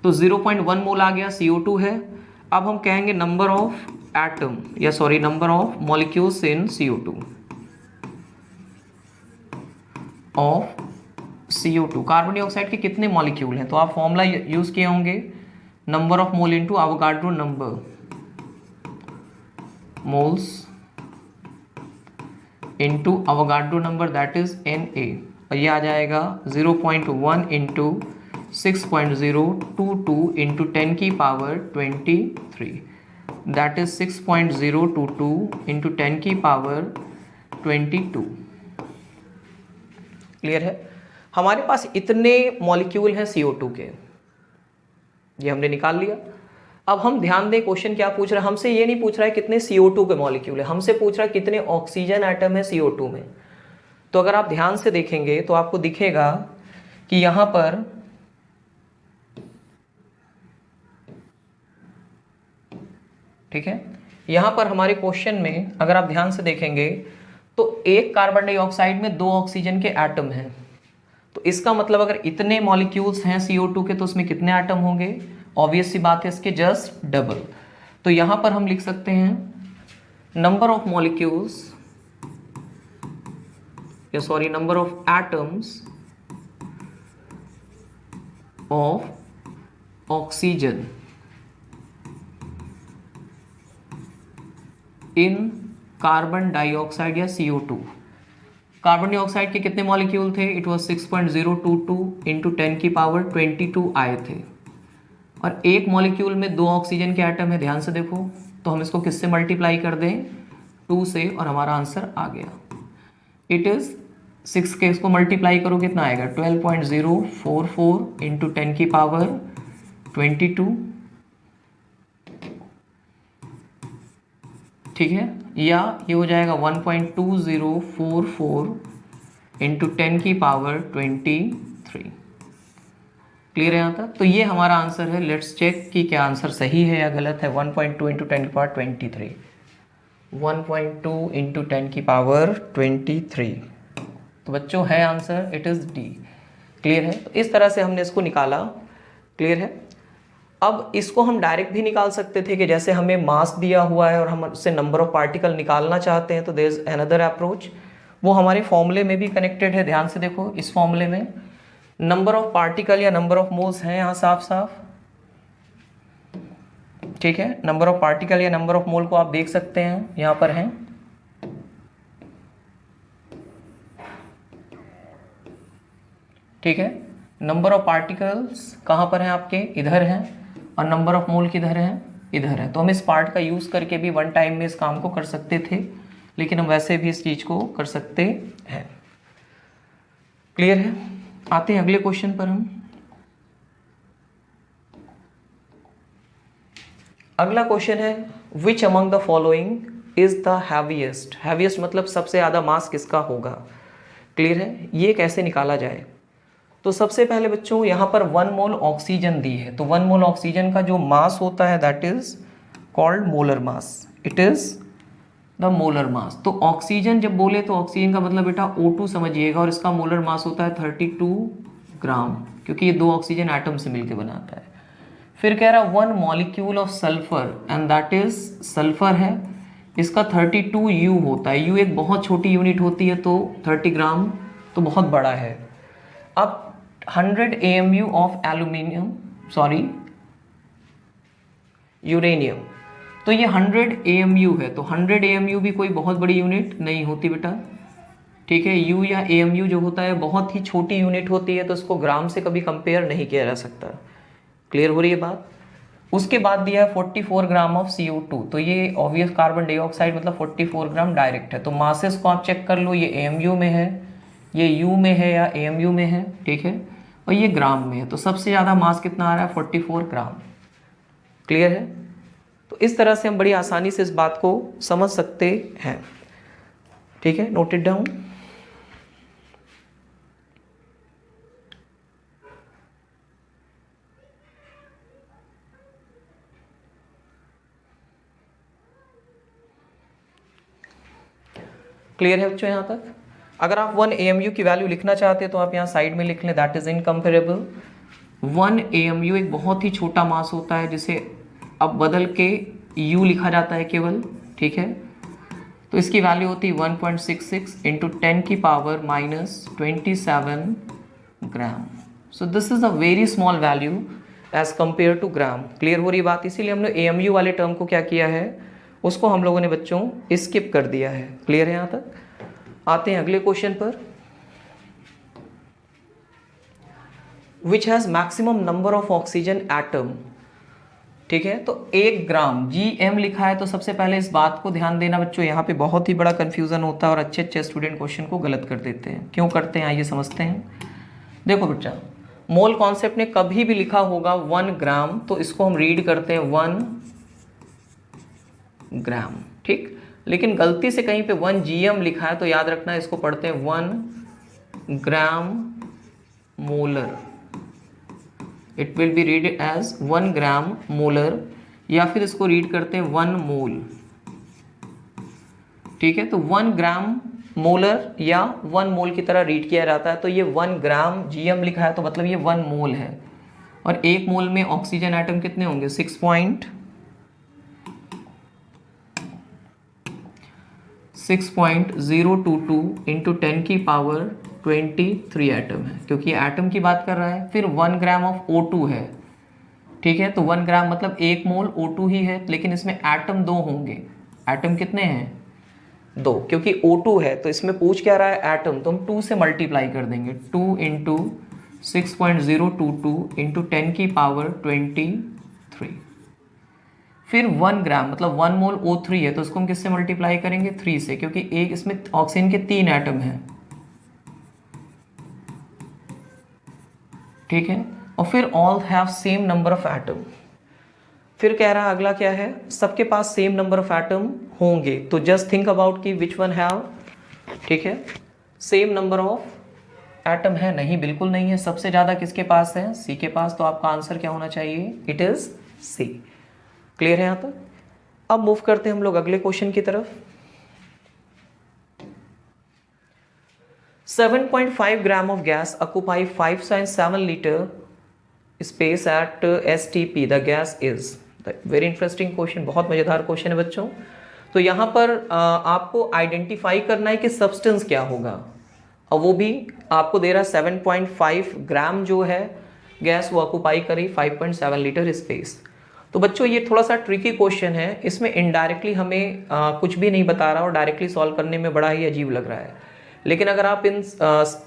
तो 0.1 मोल आ गया, CO2 है। अब हम कहेंगे नंबर ऑफ एटम या sorry number of molecules in CO2 of CO2, carbon dioxide के कितने मॉलिक्यूल हैं, तो आप फॉर्मूला यूज किए होंगे, number of mole into Avogadro number, moles into Avogadro number that is Na, और ये आ जाएगा 0.1 इंटू 6.022 इंटू 10 की पावर 23, दैट इज 6.022 इंटू 10 की पावर 22, क्लियर है। हमारे पास इतने मॉलिक्यूल हैं CO2 के, ये हमने निकाल लिया। अब हम ध्यान दें क्वेश्चन क्या पूछ रहा है, हमसे ये नहीं पूछ रहा है कितने CO2 के मॉलिक्यूल है, हमसे पूछ रहा है कितने ऑक्सीजन एटम है CO2 में। तो अगर आप ध्यान से देखेंगे तो आपको दिखेगा कि यहां पर ठीक है, यहां पर हमारे क्वेश्चन में अगर आप ध्यान से देखेंगे तो एक कार्बन डाइऑक्साइड में 2 ऑक्सीजन के एटम हैं, तो इसका मतलब अगर इतने मॉलिक्यूल्स हैं CO2 के तो उसमें कितने एटम होंगे, ऑब्वियस सी बात है इसके जस्ट डबल। तो यहां पर हम लिख सकते हैं नंबर ऑफ मॉलिक्यूल्स या sorry number of atoms of oxygen in carbon dioxide या CO2। कार्बन डाइऑक्साइड के कितने मॉलिक्यूल थे, इट वाज 6.022 इंटू 10 की पावर 22 आए थे, और एक मॉलिक्यूल में 2 ऑक्सीजन के एटम है, ध्यान से देखो, तो हम इसको किससे मल्टीप्लाई कर दें, 2 से, और हमारा आंसर आ गया। इट इज 6 के इसको मल्टीप्लाई करो कितना आएगा, 12.044 इंटू 10 की पावर 22, ठीक है, या ये हो जाएगा 1.2044 इंटू 10 की पावर 23, क्लियर है यहाँ तक। तो ये हमारा आंसर है, लेट्स चेक कि क्या आंसर सही है या गलत है। 1.2 इंटू 10 की पावर 23, 1.2 इंटू 10 की पावर 23, तो बच्चों है answer, it is D, clear है। तो इस तरह से हमने इसको निकाला, क्लियर है। अब इसको हम डायरेक्ट भी निकाल सकते थे कि जैसे हमें मास दिया हुआ है और हम उससे नंबर ऑफ पार्टिकल निकालना चाहते हैं, तो देयर इज अनदर अप्रोच, वो हमारे फॉर्मूले में भी कनेक्टेड है। ध्यान से देखो, इस फॉर्मूले में नंबर ऑफ पार्टिकल या नंबर ऑफ मोल्स हैं यहाँ साफ साफ, ठीक है। नंबर ऑफ पार्टिकल या नंबर ऑफ मोल को आप देख सकते हैं, यहाँ पर हैं, ठीक है। नंबर ऑफ पार्टिकल्स कहाँ पर हैं आपके, इधर हैं, और नंबर ऑफ मोल किधर हैं, इधर है, तो हम इस पार्ट का यूज़ करके भी वन टाइम में इस काम को कर सकते थे, लेकिन हम वैसे भी इस चीज़ को कर सकते हैं। क्लियर है? आते हैं अगले क्वेश्चन पर हम। अगला क्वेश्चन है which among the following is the heaviest. Heaviest मतलब सबसे ज़्यादा मास किसका होगा। क्लियर है? ये कैसे निकाला जाए? तो सबसे पहले बच्चों यहाँ पर 1 मोल ऑक्सीजन दी है, तो 1 मोल ऑक्सीजन का जो मास होता है that is called molar mass. It is the molar मास। तो ऑक्सीजन जब बोले तो ऑक्सीजन का मतलब बेटा O2 समझिएगा, और इसका मोलर मास होता है 32 ग्राम, क्योंकि ये 2 ऑक्सीजन एटम से मिलकर बनाता है। फिर कह रहा 1 molecule of sulphur and that is sulphur है, इसका 32 U होता है। U एक बहुत छोटी यूनिट होती है, तो 30 ग्राम तो बहुत बड़ा है। अब 100 AMU of aluminium, sorry uranium, तो ये 100 AMU है, तो 100 AMU भी कोई बहुत बड़ी यूनिट नहीं होती बेटा। ठीक है, U या AMU जो होता है बहुत ही छोटी यूनिट होती है, तो इसको ग्राम से कभी कंपेयर नहीं किया जा सकता। क्लियर हो रही है बात? उसके बाद दिया है 44 ग्राम ऑफ CO2, तो ये ऑब्वियस कार्बन डाइऑक्साइड मतलब 44 ग्राम डायरेक्ट है। तो मासेस को आप चेक कर लो, ये AMU में है, ये U में है या AMU में है, ठीक है, और ये ग्राम में है। तो सबसे ज़्यादा मास कितना आ रहा है? 44 ग्राम। क्लियर है? तो इस तरह से हम बड़ी आसानी से इस बात को समझ सकते हैं। ठीक है, नोट इट डाउन। क्लियर है बच्चों यहाँ तक? अगर आप 1 AMU की वैल्यू लिखना चाहते हैं तो आप यहाँ साइड में लिख लें, दैट इज इनकम्पेरेबल। 1 AMU एक बहुत ही छोटा मास होता है, जिसे अब बदल के U लिखा जाता है केवल। ठीक है, तो इसकी वैल्यू होती है 1.66 इंटू 10 की power -27 gram. So this is a very small value as compare to gram. Clear हो रही बात? इसीलिए हमने AMU वाले टर्म को क्या किया है, उसको हम लोगों ने बच्चों स्किप कर दिया है। क्लियर है यहाँ तक? आते हैं अगले क्वेश्चन पर। Which has maximum number of oxygen atom. ठीक है, तो 1 ग्राम GM लिखा है, तो सबसे पहले इस बात को ध्यान देना बच्चों, यहाँ पे बहुत ही बड़ा कंफ्यूजन होता है और अच्छे अच्छे स्टूडेंट क्वेश्चन को गलत कर देते हैं। क्यों करते हैं आइए समझते हैं। देखो बच्चा, मोल कॉन्सेप्ट ने कभी भी लिखा होगा 1 ग्राम, तो इसको हम रीड करते हैं 1 ग्राम। ठीक, लेकिन गलती से कहीं पे 1 GM लिखा है, तो याद रखना इसको पढ़ते हैं 1 gram molar. It will be read as 1 gram molar, या फिर इसको रीड करते हैं 1 मोल। ठीक है, तो 1 ग्राम मोलर या 1 मोल की तरह रीड किया जाता है। तो ये 1 ग्राम GM लिखा है, तो मतलब ये 1 मोल है। और 1 मोल में ऑक्सीजन एटम कितने होंगे? 6.022 इंटू 10 की पावर 23 एटम है, क्योंकि एटम की बात कर रहा है। फिर 1 ग्राम ऑफ O2 है। ठीक है, तो 1 ग्राम मतलब 1 मोल O2 ही है, लेकिन इसमें एटम 2 होंगे। एटम कितने हैं? 2, क्योंकि O2 है, तो इसमें पूछ क्या रहा है? एटम, तो हम 2 से मल्टीप्लाई कर देंगे। 2 इंटू 6.022 इंटू 10 की पावर 23। फिर 1 ग्राम मतलब 1 मोल O3 है, तो उसको हम किससे मल्टीप्लाई करेंगे? 3 से, क्योंकि एक इसमें ऑक्सीजन के 3 एटम हैं। ठीक है, और फिर all have same number of atom. फिर कह रहा है अगला क्या है? सबके पास सेम नंबर ऑफ एटम होंगे, तो जस्ट थिंक अबाउट कि विच वन हैव, ठीक है, सेम नंबर ऑफ एटम है? नहीं, बिल्कुल नहीं है। सबसे ज़्यादा किसके पास है? C के पास। तो आपका आंसर क्या होना चाहिए? It is C। क्लियर है यहाँ तक? अब मूव करते हैं हम लोग अगले क्वेश्चन की तरफ। 7.5 gram of gas occupy 5.7 litre space at STP। The gas is. Very interesting question, बहुत मजेदार क्वेश्चन है बच्चों। तो यहाँ पर आपको आइडेंटिफाई करना है कि सब्सटेंस क्या होगा, और वो भी आपको दे रहा है 7.5 ग्राम जो है गैस वो ऑक्यूपाई करी 5.7 लीटर स्पेस। तो बच्चों ये थोड़ा सा ट्रिकी क्वेश्चन है, इसमें इनडायरेक्टली हमें कुछ भी नहीं बता रहा और डायरेक्टली सॉल्व करने में बड़ा ही अजीब लग रहा है। लेकिन अगर आप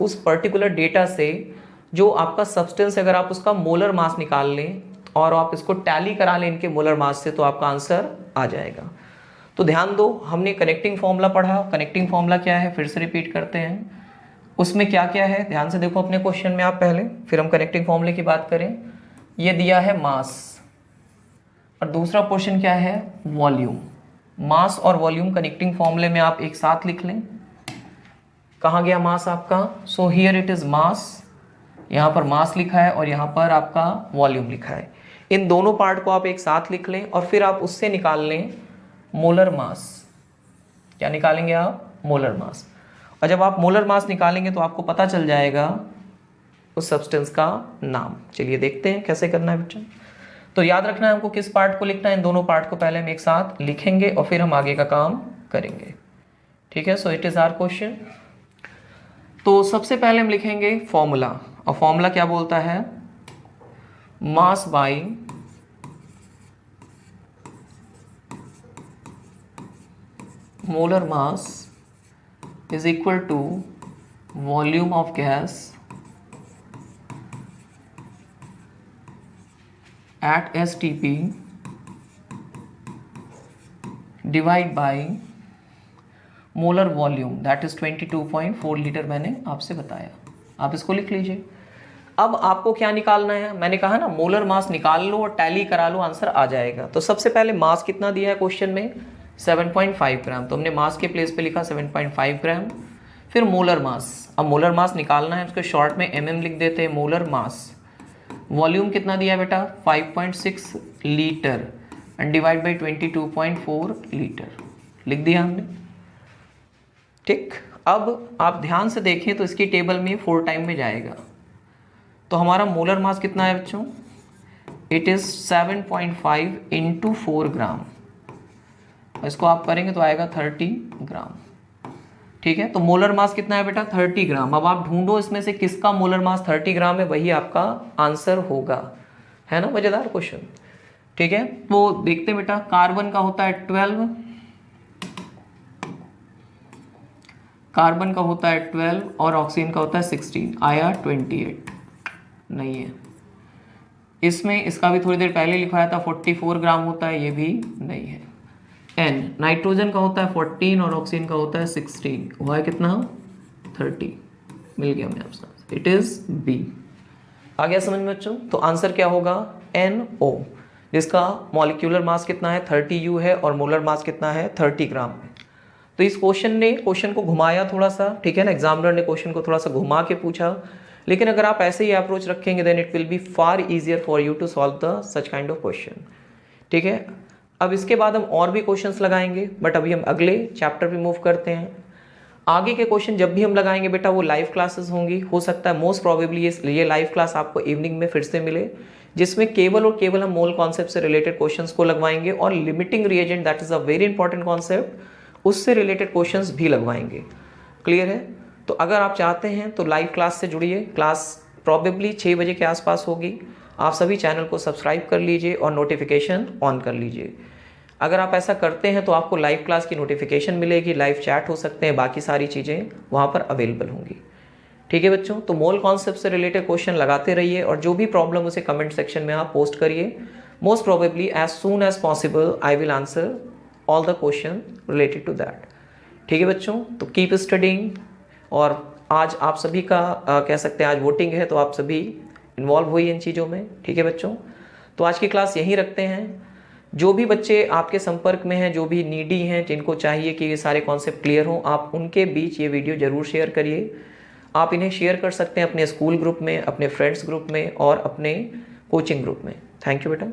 उस पर्टिकुलर डेटा से जो आपका सब्सटेंस है, अगर आप उसका मोलर मास निकाल लें और आप इसको टैली करा लें इनके मोलर मास से तो आपका आंसर आ जाएगा। तो ध्यान दो, हमने कनेक्टिंग फॉर्मूला पढ़ा। कनेक्टिंग फॉर्मूला क्या है फिर से रिपीट करते हैं। उसमें क्या क्या है ध्यान से देखो अपने क्वेश्चन में आप पहले, फिर हम कनेक्टिंग फॉर्मूले की बात करें। ये दिया है मास और दूसरा क्वेश्चन क्या है वॉल्यूम। मास और वॉल्यूम कनेक्टिंग फॉर्मूले में आप एक साथ लिख लें। कहाँ गया मास आपका? So here it is mass, यहाँ पर मास लिखा है और यहाँ पर आपका वॉल्यूम लिखा है। इन दोनों पार्ट को आप एक साथ लिख लें और फिर आप उससे निकाल लें मोलर मास। क्या निकालेंगे आप? Molar mass. और जब आप मोलर मास निकालेंगे तो आपको पता चल जाएगा उस सब्सटेंस का नाम। चलिए देखते हैं कैसे करना है बच्चों। तो याद रखना है हमको किस पार्ट को लिखना है। इन दोनों पार्ट को पहले हम एक साथ लिखेंगे और फिर हम आगे का काम करेंगे। ठीक है, so it is our question. तो सबसे पहले हम लिखेंगे फॉर्मूला, और फॉर्मूला क्या बोलता है? Mass by molar mass is equal to volume of gas at STP divide by molar volume that is 22.4 litre मैंने आपसे बताया। आप इसको लिख लीजिए। अब आपको क्या निकालना है? मैंने कहा ना मोलर मास निकाल लो और टैली करा लो, आंसर आ जाएगा। तो सबसे पहले मास कितना दिया है क्वेश्चन में? 7.5 ग्राम। तो हमने मास के प्लेस पे लिखा 7.5 ग्राम। फिर मोलर मास, अब मोलर मास निकालना है, उसको शॉर्ट में mm लिख देते हैं, मोलर मास। वॉल्यूम कितना दिया है बेटा? 5.6 litre and divide by 22.4 litre लिख दिया हमने। ठीक, अब आप ध्यान से देखें तो इसकी टेबल में 4 टाइम में जाएगा। तो हमारा मोलर मास कितना है बच्चों? इट इज 7.5 इंटू 4 ग्राम। इसको आप करेंगे तो आएगा 30 ग्राम। ठीक है, तो मोलर मास कितना है बेटा? 30 ग्राम। अब आप ढूंढो इसमें से किसका मोलर मास 30 ग्राम है, वही आपका आंसर होगा। है ना मजेदार क्वेश्चन। ठीक है, तो देखते हैं बेटा। कार्बन का होता है 12, कार्बन का होता है 12 और ऑक्सीजन का होता है 16। आया 28? नहीं है। इसमें इसका भी थोड़ी देर पहले लिखवाया था 44 ग्राम होता है, ये भी नहीं है। N नाइट्रोजन का होता है 14 और ऑक्सीजन का होता है 16। हुआ है कितना? 30। मिल गया हमें आपसे। It is B। आ गया समझ में बच्चों? तो आंसर क्या होगा? NO, जिसका मॉलिक्यूलर मास कितना है? 30 U है और मोलर मास कितना है? 30 ग्राम है। तो इस क्वेश्चन को घुमाया थोड़ा सा, ठीक है ना, एग्जामिनर ने क्वेश्चन को थोड़ा सा घुमा के पूछा। लेकिन अगर आप ऐसे ही अप्रोच रखेंगे then it will be far easier for you to solve the such kind of question. ठीक है, अब इसके बाद हम और भी क्वेश्चंस लगाएंगे, बट अभी हम अगले चैप्टर पे मूव करते हैं। आगे के क्वेश्चन जब भी हम लगाएंगे बेटा वो लाइव क्लासेस होंगी। हो सकता है मोस्ट प्रोबेबली ये लाइव क्लास आपको इवनिंग में फिर से मिले, जिसमें केवल और केवल हम मोल कॉन्सेप्ट से रिलेटेड क्वेश्चंस को लगवाएंगे और limiting reagent that is a very important concept, उससे रिलेटेड क्वेश्चंस भी लगवाएंगे। क्लियर है? तो अगर आप चाहते हैं तो लाइव क्लास से जुड़िए। क्लास प्रॉबेबली 6 बजे के आसपास होगी। आप सभी चैनल को सब्सक्राइब कर लीजिए और नोटिफिकेशन ऑन कर लीजिए। अगर आप ऐसा करते हैं तो आपको लाइव क्लास की नोटिफिकेशन मिलेगी, लाइव चैट हो सकते हैं, बाकी सारी चीज़ें वहाँ पर अवेलेबल होंगी। ठीक है बच्चों, तो मोल कॉन्सेप्ट से रिलेटेड क्वेश्चन लगाते रहिए और जो भी प्रॉब्लम उसे कमेंट सेक्शन में आप पोस्ट करिए। Most probably as soon as possible I will answer all the question related to that. ठीक है बच्चों, तो कीप स्टडिंग। और आज आप सभी का कह सकते हैं आज वोटिंग है, तो आप सभी इन्वॉल्व हुई इन चीज़ों में। ठीक है बच्चों, तो आज की क्लास यहीं रखते हैं। जो भी बच्चे आपके संपर्क में हैं, जो भी नीडी हैं, जिनको चाहिए कि ये सारे कॉन्सेप्ट क्लियर हों, आप उनके बीच ये वीडियो ज़रूर शेयर करिए। आप इन्हें शेयर कर सकते हैं अपने स्कूल ग्रुप में, अपने फ्रेंड्स ग्रुप में और अपने कोचिंग ग्रुप में। थैंक यू बेटा।